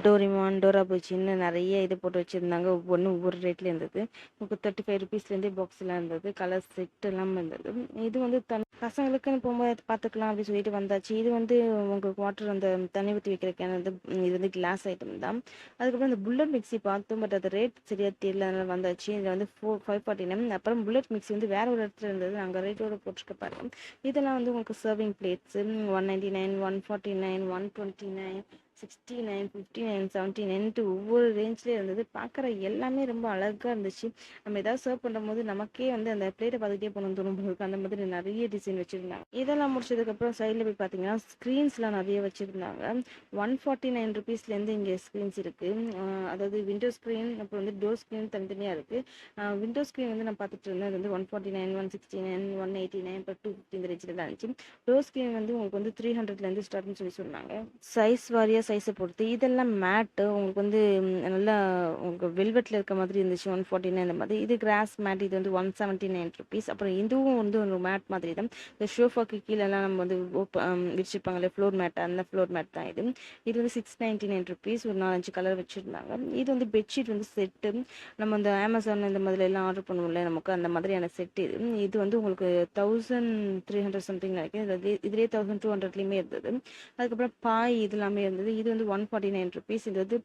டோரிமான், டோரா பூச்சின்னு நிறைய இது போட்டு வச்சுருந்தாங்க. ஒவ்வொன்றும் ஒவ்வொரு ரேட்ல இருந்தது. உங்களுக்கு 35 ருபீஸ்லேருந்தே பாக்ஸ்லாம் இருந்தது. கலர் செட் எல்லாம் இருந்தது. இது வந்து பசங்களுக்குன்னு போகும்போது பார்த்துக்கலாம் அப்படின்னு சொல்லிட்டு வந்தாச்சு. இது வந்து உங்களுக்கு வாட்டர் அந்த தண்ணி ஊற்றி வைக்கிற கேன் வந்து இது வந்து கிளாஸ் ஐட்டம் தான். அதுக்கப்புறம் இந்த புல்லட் மிக்ஸி பார்த்தோம், பட் அது ரேட் சரியாக தெரியல, அதனால வந்தாச்சு. இதில் வந்து 549. அப்புறம் புல்லட் மிக்ஸி வந்து வேற ஒரு இடத்துல இருந்தது, அங்கே ரேட்டோட போட்டிருக்க பாருங்க. இதெல்லாம் வந்து உங்களுக்கு சர்விங் பிளேட்ஸு 199, 149, 129, 69, 59, 79 ஒவ்வொரு ரேஞ்ச்லேயே இருந்தது. பார்க்குற எல்லாமே ரொம்ப அழகாக இருந்துச்சு. நம்ம ஏதாவது சர்வ் பண்ணும்போது நமக்கே வந்து அந்த பிளேட்டை பார்த்துட்டே போகணும்னு தோணும் போது அந்த மாதிரி நிறைய டிசைன் வச்சுருந்தாங்க. இதெல்லாம் முடிச்சதுக்கப்புறம் சைடில் போய் பார்த்தீங்கன்னா ஸ்க்ரீன்ஸ்லாம் நிறைய வச்சுருந்தாங்க. 149 ருபீஸ்லேருந்து இங்கே ஸ்க்ரீன்ஸ் இருக்குது. அதாவது விண்டோ ஸ்க்ரீன், அப்புறம் வந்து டோர் ஸ்க்ரீன் தனித்தனியாக இருக்குது. விண்டோ ஸ்க்ரீன் வந்து நான் பார்த்துட்டு இருந்தேன், அது வந்து 149, 169, 189, அப்புறம் 250 இந்த ரேஞ்சில் தான் இருந்துச்சு. டோர் ஸ்க்ரீன் வந்து உங்களுக்கு வந்து 300லேருந்து ஸ்டார்ட்னு சொல்லி சொன்னாங்க. சைஸ் வாரியாக சைஸை பொறுத்து. இதெல்லாம் மேட்டு உங்களுக்கு வந்து நல்லா உங்களுக்கு வெல்வெட்டில் இருக்க மாதிரி இருந்துச்சு, 149 இந்த மாதிரி. இது கிராஸ் மேட், இது வந்து 179 ருபீஸ். அப்புறம் இதுவும் வந்து ஒரு மேட் மாதிரி தான். இந்த ஷோஃபாக்கு கீழெல்லாம் நம்ம வந்து விரிச்சிருப்பாங்களே ஃப்ளோர் மேட், அந்த ஃப்ளோர் மேட் தான் இது. இது வந்து 699 ருபீஸ். ஒரு 4-5 கலர் வச்சுருந்தாங்க. இது வந்து பெட்ஷீட் வந்து செட்டு, நம்ம இந்த அமேசான் இந்த மாதிரி எல்லாம் ஆர்டர் பண்ணுவோம்ல, நமக்கு அந்த மாதிரியான செட் இது. இது வந்து உங்களுக்கு 1300 சம்திங் நினைக்கிறேன். இதுலேயே 1200லேயுமே இருந்தது. அதுக்கப்புறம் பாய் இது எல்லாமே இருந்தது. இது வந்து 149 ருபீஸ். இது வந்து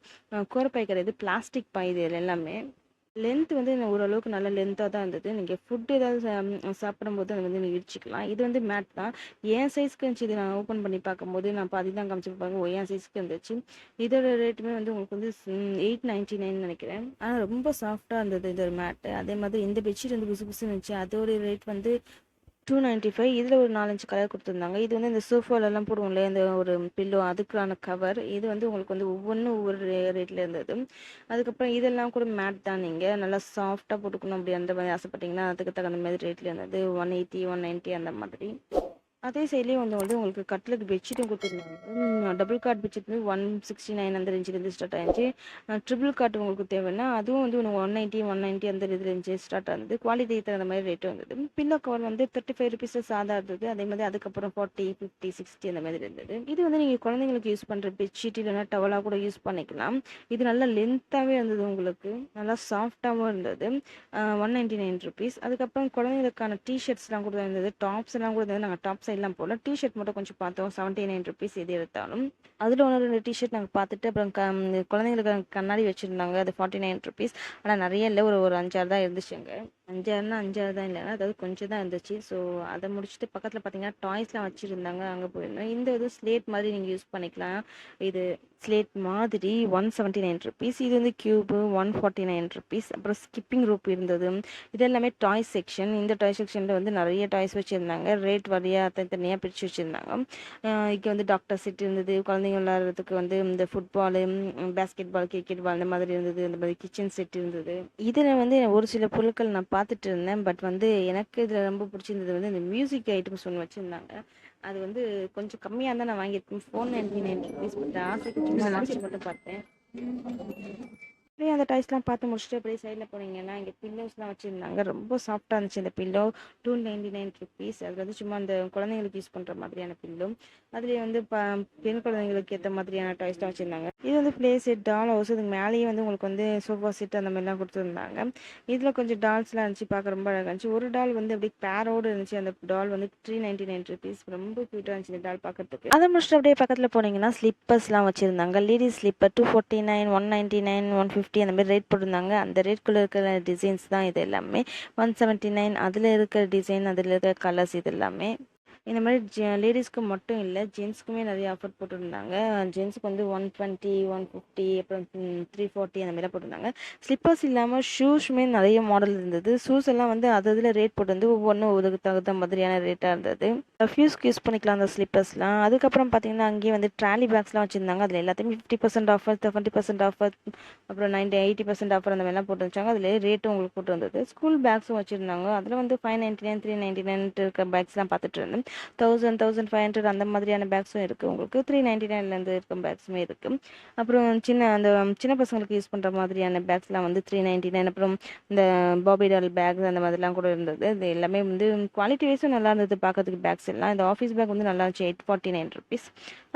கோரப்பாய் கிடையாது, பிளாஸ்டிக் பாய். இது எல்லாமே லென்த் வந்து ஓரளவுக்கு நல்ல லென்த்தாக தான் இருந்தது. நீங்கள் ஃபுட்டு ஏதாவது சாப்பிடும்போது அதை வந்து நீங்கள் இடிச்சிக்கலாம். இது வந்து மேட் தான், என் சைஸ்க்கு இருந்துச்சு. இது நான் ஓப்பன் பண்ணி பார்க்கும்போது நான் பாதி தான் காமிச்சு பார்ப்பாங்க, என் சைஸ்க்கு இருந்துச்சு. இதோட ரேட்டுமே வந்து உங்களுக்கு வந்து 899 நினைக்கிறேன். ஆனால் ரொம்ப சாஃப்டாக இருந்தது இது ஒரு மேட்டு. அதே மாதிரி இந்த பெட்ஷீட் வந்து புதுசு புதுசு இருந்துச்சு. அதோட ரேட் வந்து 295. இதில் ஒரு 4-5 கலர் கொடுத்துருந்தாங்க. இது வந்து இந்த சோஃபாலெல்லாம் போடுவோம்ல, இந்த ஒரு பில்லோ, அதுக்கான கவர். இது வந்து உங்களுக்கு வந்து ஒவ்வொன்றும் ஒவ்வொரு ரேட்டில் இருந்தது. அதுக்கப்புறம் இதெல்லாம் கூட மேட் தான், நீங்கள் நல்லா சாஃப்டாக போட்டுக்கணும் அப்படி அந்த மாதிரி ஆசைப்பட்டீங்கன்னா அதுக்கு தகுந்த மாதிரி ரேட்டில் இருந்தது. 180, 190 அந்த மாதிரி. அதே சைட்லேயே வந்து உங்களுக்கு கட்லுக்கு பெட்ஷீட்டும் கொடுத்துருந்தாங்க. டபுள் காட் பெட்ஷீட் வந்து 169 அந்த ரேஞ்சிலேருந்து ஸ்டார்ட் ஆயிடுச்சு. ட்ரிபிள் காட் உங்களுக்கு தேவைன்னா அதுவும் வந்து 190, 190 அந்த ரேஞ்சு ஸ்டார்ட் ஆகுது. குவாலிட்டி தகுந்த மாதிரி ரேட்டும் இருந்தது. பில்லோ கவர் வந்து 35 ருபீஸ் சாதா இருந்தது. அதே மாதிரி அதுக்கப்புறம் 40, 50, 60 அந்த மாதிரி இருந்தது. இது வந்து நீங்கள் குழந்தைங்களுக்கு யூஸ் பண்ணுற பெட்ஷீட் இல்லைன்னா டவலாக கூட யூஸ் பண்ணிக்கலாம். இது நல்லா லென்த்தாகவே இருந்தது, உங்களுக்கு நல்லா சாஃப்டாகவும் இருந்தது. 199 ருபீஸ். அதுக்கப்புறம் குழந்தைங்களுக்கான டிஷர்ட்ஸ்லாம் கூட இருந்தது, டாப்ஸ் எல்லாம் கூட இருந்தது. நாங்கள் டாப்ஸ் எல்லாம் போல டிஷர்ட் மட்டும் கொஞ்சம் பார்த்தோம். 79 ருபீஸ் எது எடுத்தாலும். அதில் 1-2 டிஷர்ட் நாங்கள் பார்த்துட்டு அப்புறம் குழந்தைங்களுக்கு கண்ணாடி வச்சுருந்தாங்க, அது 49 ருபீஸ். ஆனால் நிறைய இல்லை, ஒரு 5-6 தான் இருந்துச்சுங்க. 5-6 தான் இல்லைன்னா, அதாவது கொஞ்சம் தான் இருந்துச்சு. ஸோ அதை முடிச்சுட்டு பக்கத்தில் பார்த்தீங்கன்னா டாய்ஸ்லாம் வச்சுருந்தாங்க, அங்கே போயிருந்தோம். இந்த இது ஸ்லேட் மாதிரி நீங்கள் யூஸ் பண்ணிக்கலாம். இது ஸ்லேட் மாதிரி 179 ருபீஸ். இது வந்து க்யூபு 149 ருபீஸ். அப்புறம் ஸ்கிப்பிங் ரோப் இருந்தது. இது எல்லாமே டாய்ஸ் செக்ஷன். இந்த டாய் செக்ஷனில் வந்து நிறைய டாய்ஸ் வச்சுருந்தாங்க, ரேட் வழியாக தனித்தனியாக பிரித்து வச்சுருந்தாங்க. இங்கே வந்து டாக்டர் செட் இருந்தது, குழந்தைங்க விளையாடுறதுக்கு வந்து இந்த football, basketball, cricket ball இந்த மாதிரி இருந்தது. இந்த மாதிரி கிச்சன் செட் இருந்தது. இதில் வந்து ஒரு சில பொருட்கள் நான் பார்த்துட்டு இருந்தேன், பட் வந்து எனக்கு இதில் ரொம்ப பிடிச்சிருந்தது வந்து இந்த மியூசிக் ஐட்டம்ஸ் ஒன்று வச்சுருந்தாங்க. அது வந்து கொஞ்சம் கம்மியாக தான் நான் வாங்கியிருக்கேன், 499 ருபீஸ். பட் ஆசைக்கு சும்மா மட்டும் பார்த்தேன். அப்படியே அந்த டாய்ஸ்லாம் பார்த்து முடிச்சுட்டு அப்படியே சைடில் போனீங்கன்னா இங்கே பில்லோஸ்லாம் வச்சுருந்தாங்க. ரொம்ப சாஃப்டாக இருந்துச்சு இந்த பில்லோ. 299 ருபீஸ். அது வந்து சும்மா அந்த குழந்தைங்களுக்கு யூஸ் பண்ணுற மாதிரியான பில்லோ. அதுலேயே வந்து பெண் குழந்தைங்களுக்கு ஏற்ற மாதிரியான டாய்ஸ்லாம் வச்சுருந்தாங்க. இது வந்து ப்ளே செட், டால் ஹவுஸ். இதுக்கு மேலேயே வந்து உங்களுக்கு வந்து சோஃபா செட் அந்த மாதிரிலாம் கொடுத்துருந்தாங்க. இதில் கொஞ்சம் டால்ஸ்லாம் இருந்துச்சு, பார்க்க ரொம்ப அழகாக இருந்துச்சு. ஒரு டால் வந்து அப்படியே பேரோடு இருந்துச்சு. அந்த டால் வந்து 399 ருபீஸ். ரொம்ப க்யூட்டாக இருந்துச்சு இந்த டால் பார்க்கறதுக்கு. அதை முடிச்சுட்டு அப்படியே பக்கத்தில் போனீங்கன்னா ஸ்லிப்பர்ஸ்லாம் வச்சுருந்தாங்க. லேடிஸ் ஸ்லிப்பர் 249, 199, 150 அந்த மாதிரி ரேட் போட்டிருந்தாங்க. அந்த ரேட்குள்ளே இருக்கிற டிசைன்ஸ் தான் இது எல்லாமே. 179 அதில் இருக்கிற டிசைன், அதில் இருக்கிற கலர்ஸ் இது எல்லாமே. இந்த மாதிரி லேடிஸ்க்கு மட்டும் இல்லை, ஜென்ஸுக்குமே நிறைய ஆஃபர் போட்டிருந்தாங்க. ஜென்ஸுக்கு வந்து 120, 150, அப்புறம் 340 அந்த மாதிரிலாம் போட்டிருந்தாங்க. ஸ்லிப்பர்ஸ் இல்லாமல் ஷூஸுமே நிறைய மாடல் இருந்தது. ஷூஸ் எல்லாம் வந்து அதில் ரேட் போட்டு வந்து ஒவ்வொன்றும் ஒதுக்கு தகுந்த மாதிரியான ரேட்டாக இருந்தது. ஃபியூஸ்க்கு யூஸ் பண்ணிக்கலாம் அந்த ஸ்லிப்பர்ஸ்லாம். அதுக்கப்புறம் பார்த்தீங்கன்னா அங்கேயே வந்து ட்ராலி பேக்ஸ்லாம் வச்சுருந்தாங்க. அதில் எல்லாத்தையுமே 50% ஆஃபர், 70% ஆஃபர், அப்புறம் 80% ஆஃபர் அந்த மாதிரிலாம் போட்டு வச்சாங்க. அதில் ரேட்டும் உங்களுக்கு போட்டு வந்தது. ஸ்கூல் பேக்ஸும் வச்சுருந்தாங்க. அதில் வந்து 599, 399 இருக்க பேக்ஸ்லாம் பார்த்துட்டு இருந்தேன். 1000 1500 அந்த மாதிரியான பேக்ஸும் இருக்குது. உங்களுக்கு 399 இருக்கும் பேக்ஸுமே இருக்குது. அப்புறம் அந்த சின்ன பசங்களுக்கு யூஸ் பண்ணுற மாதிரியான பேக்ஸ்லாம் வந்து 399. அப்புறம் இந்த பாபி டால் பேக்ஸ் அந்த மாதிரிலாம் கூட இருந்தது. இது எல்லாமே வந்து குவாலிட்டி வைஸும் நல்லா இருந்தது பார்க்கறதுக்கு பேக்ஸ் எல்லாம். இந்த ஆஃபீஸ் பேக் வந்து நல்லா இருந்துச்சு, 849 ருபீஸ்.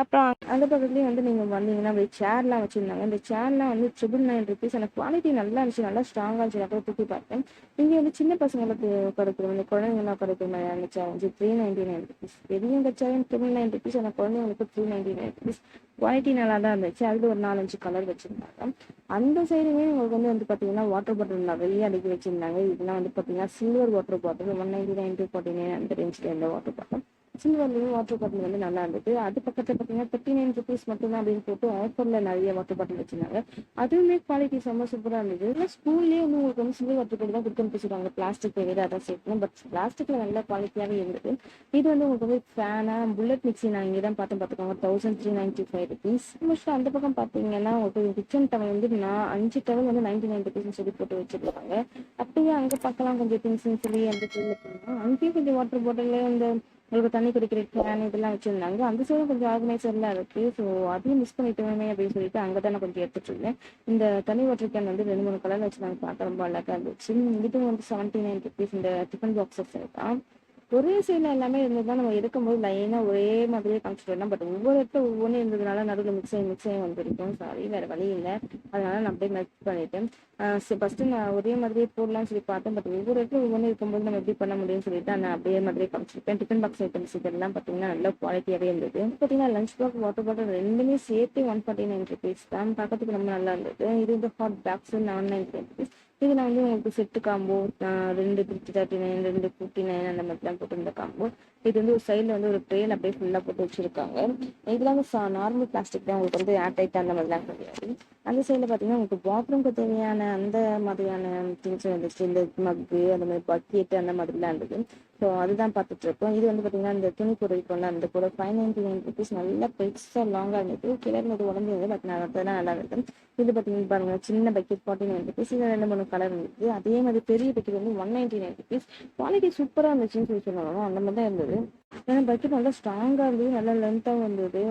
அப்புறம் அந்த பக்கத்துலேயே வந்து நீங்கள் வந்தீங்கன்னா அப்படியே சேர்லாம் வச்சுருந்தாங்க. இந்த சேர்லாம் வந்து 999 ருபீஸ். அந்த குவாலிட்டி நல்லா இருந்துச்சு, நல்லா ஸ்ட்ராங்காக இருந்துச்சு. நான் கூட தூக்கி பார்த்தேன். இங்கே வந்து சின்ன பசங்களுக்கு உட்காருக்கிற இந்த குழந்தைங்களாம் உட்காருக்கிற மாதிரியான சேர் வந்து 399 ருபீஸ். பெரியவங்க சேர் 999 ருபீஸ். அந்த குழந்தைங்களுக்கு 399 ருபீஸ். குவாலிட்டி நல்லா தான் இருந்துச்சு. அதில் ஒரு 4-5 கலர் வச்சுருந்தாங்க. அந்த சைடுமே உங்களுக்கு வந்து பார்த்தீங்கன்னா வாட்டர் பாட்டில் நிறைய அடுக்கி வச்சுருந்தாங்க. இதெல்லாம் வந்து பார்த்தீங்கன்னா சில்வர் வாட்டர் பாட்டில் 199 to 49 அந்த ரேஞ்சில் இருந்த வாட்டர் பாட்டில். சில்வர்லேயும் வாட்டர் பாட்டில் வந்து நல்லா இருந்தது. அது பக்கத்தில் பார்த்தீங்கன்னா 39 ருபீஸ் மட்டும்தான் அப்படின்னு போட்டு ஆஃபரில் நிறைய வாட்டர் பாட்டில் வச்சுருந்தாங்க. அதுவுமே குவாலிட்டி செம்ம சூப்பராக இருந்தது. இல்லை ஸ்கூல்லேயே வந்து உங்களுக்கு வந்து சில்வர் வாட்டர் பாட்டில் தான் கொடுத்து அனுப்பிச்சிருவாங்க. பிளாஸ்டிக் வேறு அதான் சேர்க்கணும். பட் பிளாஸ்டிக்கில் நல்ல குவாலிட்டியாகவே இருந்தது. இது வந்து உங்களுக்கு வந்து ஃபேனாக புல்லட் மிக்ஸி நான் இங்கே தான் பார்த்துக்கோங்க 1395 ருபீஸ். மோஸ்ட்டாக அந்த பக்கம் பார்த்தீங்கன்னா உங்களுக்கு கிச்சன் டவல் வந்து 5 டவல் வந்து 99 ருபீஸ்னு சொல்லி போட்டு வச்சுருக்காங்க. அப்படியே அங்கே பார்க்கலாம் கொஞ்சம் திங்ஸ்ன்னு சொல்லி அந்த சைடில் போனோம். அங்கேயும் கொஞ்சம் வாட்டர் பாட்டில் இந்த உங்களுக்கு தண்ணி குடிக்கிற கேன் இதெல்லாம் வச்சுருந்தாங்க. அந்த சைடும் கொஞ்சம் ஆர்கனைசர்லாம் இருக்குது. ஸோ அதையும் மிஸ் பண்ணிட்டோமே அப்படின்னு சொல்லிட்டு அங்கே தான் நான் கொஞ்சம் எடுத்துட்டு இருந்தேன். இந்த தனி வாட்டர் கேன் வந்து 2-3 கலர் வச்சுருந்தாங்க. பார்க்க ரொம்ப அழகாக இருந்துச்சு. இதுவும் வந்து 79 ருபீஸ். இந்த டிஃபன் பாக்ஸஸ் தான் ஒரே சைடில் எல்லாமே இருந்தது தான். நம்ம எடுக்கும்போது லைனாக ஒரே மாதிரியே காமிச்சிட்டு வரலாம். பட் ஒவ்வொரு இடத்துல ஒவ்வொன்றும் இருந்ததுனால நடுவில் மிக்ஸ் ஆகி வந்துருக்கும். சாரி, வேறு வழி இல்லை. அதனால நான் அப்படியே மெர்ஜ் பண்ணிட்டேன். ஃபஸ்ட்டு நான் ஒரே மாதிரியே போடலாம்னு சொல்லி பார்த்தேன். பட் ஒவ்வொரு இடத்துல ஒவ்வொன்று இருக்கும்போது நம்ம எப்படி பண்ண முடியும்னு சொல்லிட்டு நான் அப்படியே மாதிரியே காமிச்சிருப்பேன். டிஃபன் பாக்ஸ் ஐட்டம்ஸ் இதெல்லாம் பார்த்தீங்கன்னா நல்ல குவாலிட்டியாகவே இருந்தது. பார்த்தீங்கன்னா லஞ்ச் பாக்ஸ் வாட்டர் பாட்டில் ரெண்டுமே சேர்த்து 149 ருபீஸ் தான். பார்க்கறதுக்கு ரொம்ப நல்லா இருந்தது. இது வந்து ஹாட் பேக்ஸ் 999 ருபீஸ். இது நான் வந்து உங்களுக்கு செட்டு காம்போ 2 339 2 59 அந்த மாதிரிலாம் போட்டிருந்த காம்போ. இது வந்து ஒரு சைடில் வந்து ஒரு ட்ரேல அப்படியே ஃபுல்லாக போட்டு வச்சுருக்காங்க. இதெல்லாம் வந்து நார்மல் பிளாஸ்டிக் தான். உங்களுக்கு வந்து ஏர் டைட் அந்த மாதிரிலாம் கிடையாது. அந்த சைடில் பார்த்தீங்கன்னா உங்களுக்கு பாத்ரூம்க்கு தேவையான அந்த மாதிரியான திங்ஸ் வந்துச்சு. இந்த மக்கு அந்த மாதிரி பக்கெட்டு அந்த மாதிரிலாம் இருந்தது. ஸோ அதுதான் பார்த்துட்டு இருக்கோம். இது வந்து பார்த்தீங்கன்னா இந்த துணி பொருட்கள் அந்த கூட 599 ருபீஸ். நல்லா பெருசாக லாங்காக இருந்தது. கிளர்ல ஒரு உடஞ்சிருந்தது. பட் நான் அதெல்லாம் நல்லா இருந்தது. இது பார்த்தீங்கன்னா பாருங்க, சின்ன பக்கெட் 49 ருபீஸ். இது 2-3 கலர் இருந்தது. அதே மாதிரி பெரிய பக்கெட் வந்து 199 ருபீஸ். குவாலிட்டி சூப்பராக இருந்துச்சுன்னு சொல்லி சொன்னாலும் அந்த மாதிரி தான் இருந்தது. ஏன்னா பக்கெட் நல்லா ஸ்ட்ராங்காக இருந்தது, நல்லா லென்த்தாகவும் இருந்தது.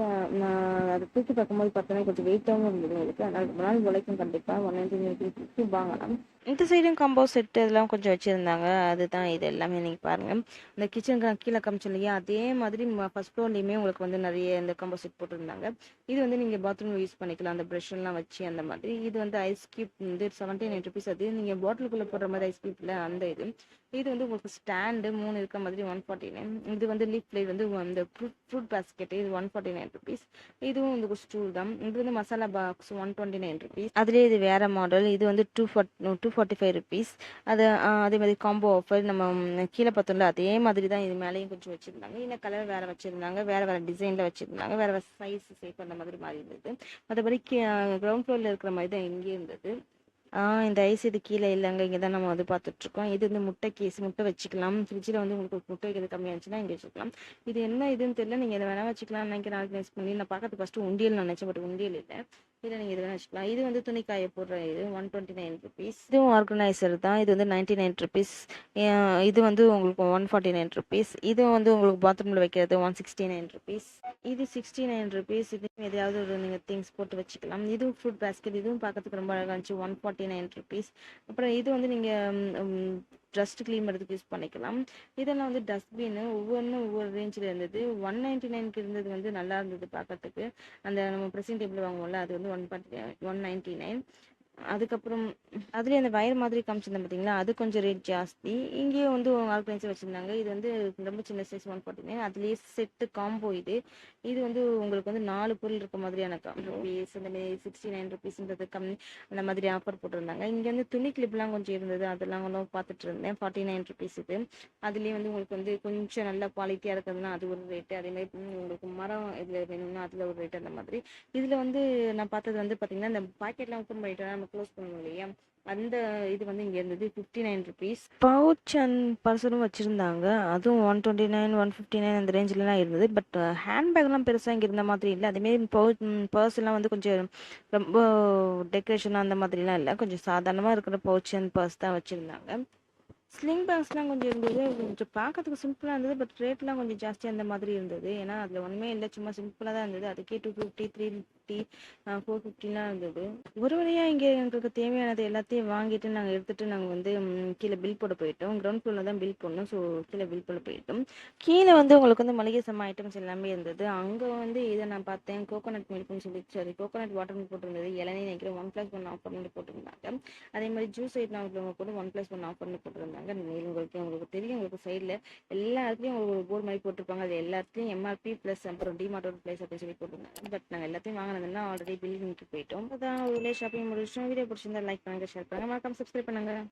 நான் அதை தூக்கி பார்க்கும்போது பார்த்தோன்னா கொஞ்சம் வெயிட்டாகவும் இருந்தது உங்களுக்கு. அதனால் ரொம்ப நாள் உழைக்கும். கண்டிப்பாக 199 ருபீஸ் வாங்கலாம். இந்த சைடும் காம்போ செட்டு இதெல்லாம் கொஞ்சம் வச்சுருந்தாங்க. அதுதான் இது எல்லாமே நீங்கள் பாருங்கள். இந்த கிச்சனுக்கு கீழே காமிச்சு இல்லையா, அதே மாதிரி ஃபர்ஸ்ட் ஃப்ளோர்லேயுமே உங்களுக்கு வந்து நிறைய இந்த காம்போ செட் போட்டிருந்தாங்க. இது வந்து நீங்கள் பாத்ரூம் யூஸ் பண்ணிக்கலாம், அந்த ப்ரஷ்லாம் வச்சு அந்த மாதிரி. இது வந்து ஐஸ் கியூப் வந்து 79 ருபீஸ். அது நீங்கள் பாட்டிலுக்குள்ளே போடுற மாதிரி ஐஸ் கியூப்பில் அந்த இது வந்து உங்களுக்கு ஸ்டாண்டு 3 இருக்க மாதிரி 149. இது வந்து லீஃப் பிளேட் வந்து இந்த ஃப்ரூட் பாஸ்கெட் இது 149 ருபீஸ். இதுவும் வந்து ஸ்டூல் தான். இது வந்து மசாலா பாக்ஸ் 129 ருபீஸ். அதுலேயே இது வேற மாடல். இது வந்து 245 ருபீஸ். அதே மாதிரி காம்போ ஆஃபர் நம்ம கீழே பார்த்தோம்ல அதே மாதிரி தான். இது மேலேயும் கொஞ்சம் வச்சுருந்தாங்க. இன்னும் கலர் வேறு வச்சுருந்தாங்க, வேறு டிசைனில் வச்சுருந்தாங்க, வேறு சைஸ் ஷேப் அந்த மாதிரி மாறி இருந்தது. மற்றபடி கிரவுண்ட் ஃப்ளோரில் இருக்கிற மாதிரி தான் இங்கே இருந்தது. இந்த ஐஸ் இது கீழே இல்லைங்க, இங்கே தான் நம்ம வந்து பார்த்துட்ருக்கோம். இது வந்து முட்டை கேஸ், முட்டை வச்சுக்கலாம். ஃப்ரிட்ஜில் வந்து உங்களுக்கு முட்டை வைக்கிறது கம்மியாக இருந்துச்சுன்னா இங்கே வச்சுக்கலாம். இது என்ன இதுன்னு தெரியல, நீங்கள் இதை வேணால் வச்சுக்கலாம். நினைக்கிறேன் ஆர்கனைஸ் பண்ணி நான் பார்க்கறது ஃபஸ்ட்டு உண்டியல் நினச்சேன். பட் உண்டியல் இல்லை. இதில் நீங்கள் இது வேணால் வச்சுக்கலாம். இது வந்து துணிக்காய போடுற இது 129 ருபீஸ். இதுவும் ஆர்கனைசர் தான். இது வந்து 99 ருபீஸ். இது வந்து உங்களுக்கு 149 ருபீஸ். இது வந்து உங்களுக்கு பாத்ரூமில் வைக்கிறது 169 ருபீஸ். இது 69 ருபீஸ். இது எதையாவது ஒரு நீங்கள் திங்ஸ் போட்டு வச்சுக்கலாம். இதுவும் ஃப்ரூட் பேஸ்கெட். இதுவும் பார்க்கறதுக்கு ரொம்ப அழகாக இருந்துச்சு, 149 ருபீஸ். அப்புறம் இது வந்து நீங்கள் டஸ்ட் க்ளீன் பண்ணுறதுக்கு யூஸ் பண்ணிக்கலாம். இதெல்லாம் வந்து டஸ்ட்பின்னு ஒவ்வொன்றும் ஒவ்வொரு ரேஞ்சில் இருந்தது. 199க்கு இருந்தது வந்து நல்லா இருந்தது பார்க்கறதுக்கு. அந்த நம்ம ப்ரெஸ்ஸிங் டேபிள் வாங்குவோம்ல அது வந்து 199. அதுக்கப்புறம் அதுலேயே அந்த வயர் மாதிரி காமிச்சிருந்தேன் பார்த்தீங்களா, அது கொஞ்சம் ரேட் ஜாஸ்தி. இங்கேயும் வந்து ஆர்கனைசர் வச்சுருந்தாங்க. இது வந்து ரொம்ப சின்ன சைஸ் 149. அதுலேயே செட்டு காம்போ. இது வந்து உங்களுக்கு வந்து 4 பொருள் இருக்க மாதிரியான ருபீஸ். இந்த மாதிரி 69 ருபீஸ்ன்றது கம்மி அந்த மாதிரி ஆஃபர் போட்டிருந்தாங்க. இங்கே வந்து துணி கிளிப்லாம் கொஞ்சம் இருந்தது, அதெல்லாம் கொஞ்சம் பார்த்துட்டு இருந்தேன். 49 ருபீஸ் இது. அதுலேயே வந்து உங்களுக்கு வந்து கொஞ்சம் நல்ல குவாலிட்டியாக இருக்கிறதுனா அது ஒரு ரேட்டு. அதேமாதிரி உங்களுக்கு மரம் இதில் வேணும்னா அதில் ஒரு ரேட்டு அந்த மாதிரி. இதில் வந்து நான் பார்த்தது வந்து பார்த்தீங்கன்னா இந்த பாக்கெட்லாம் ஓப்பன் பண்ணிட்டோம்னா நம்ம க்ளோஸ் பண்ணணும் இல்லையா, அந்த இது வந்து இங்கே இருந்தது 59 ருபீஸ். பவுச் அண்ட் பர்சரும் வச்சுருந்தாங்க. அதுவும் 129 159 அந்த ரேஞ்சிலலாம் இருந்தது. பட் ஹேண்ட்பேக்லாம் பெருசாக இங்கே இருந்த மாதிரி இல்லை. அதேமாரி பர்ஸ்லாம் வந்து கொஞ்சம் ரொம்ப டெக்கரேஷன் அந்த மாதிரிலாம் இல்லை, கொஞ்சம் சாதாரணமாக இருக்கிற பவுச் அண்ட் பர்ஸ் தான் வச்சுருந்தாங்க. ஸ்லிங் பேக்ஸ்லாம் கொஞ்சம் இருந்தது. கொஞ்சம் பார்க்கறதுக்கு சிம்பிளா இருந்தது. பட் ரேட்லாம் கொஞ்சம் ஜாஸ்தியா அந்த மாதிரி இருந்தது. ஏன்னா அதில ஒண்ணுமே இல்ல. சும்மா சிம்பிளா தான் இருந்தது. அதுக்கே 250, 350, 450லாம் இருந்தது. ஒரு வழியா இங்க எங்களுக்கு தேவையானது எல்லாத்தையும் வாங்கிட்டு நாங்க எடுத்துட்டு நாங்க வந்து கீழ பில் போட போயிட்டோம். கிரவுண்ட் ஃப்ளோர்ல தான் பில் போடணும். ஸோ கீழ பில் போட போயிட்டோம். கீழ வந்து உங்களுக்கு வந்து மளிகை சாமான் ஐட்டம்ஸ் எல்லாமே இருந்தது. அங்க வந்து இத நான் பார்த்தேன். கோகோனட் மில்க்னு சொல்லி சாரி கோகோனட் வாட்டர்னு போட்டிருந்தது. இளநீர் நினைக்கிறேன் 1+1 ஆஃபர்னு போட்டிருந்தாங்க. அதே மாதிரி ஜூஸ் ஐட்டம் உள்ளவங்க கூட 1+1 ஆஃபர்னு போட்டிருந்தாங்க. உங்களுக்கு தெரியும் உங்களுக்கு சைடில் எல்லா இடத்துலையும் ஒரு போர்டு மாதிரி போட்டிருப்பாங்க. அது எல்லா இடத்துலையும் எம்ஆர்பி ப்ளஸ் அப்புறம் டிமார்ட்டோட ப்ரைஸ் அப்படின்னு சொல்லி போட்டிருந்தாங்க. பட் நாங்கள் எல்லாத்தையும் வாங்கினதுன்னா ஆல்ரெடி பில்லிங்க்கு போயிட்டோம். அதான் ஒரு ஷாப்பிங் முடிச்சிட்டோம். வீடியோ பிடிச்சிருந்தா லைக் பண்ணுங்க, ஷேர் பண்ணுங்க, மறக்காம சப்ஸ்கிரைப் பண்ணுங்க.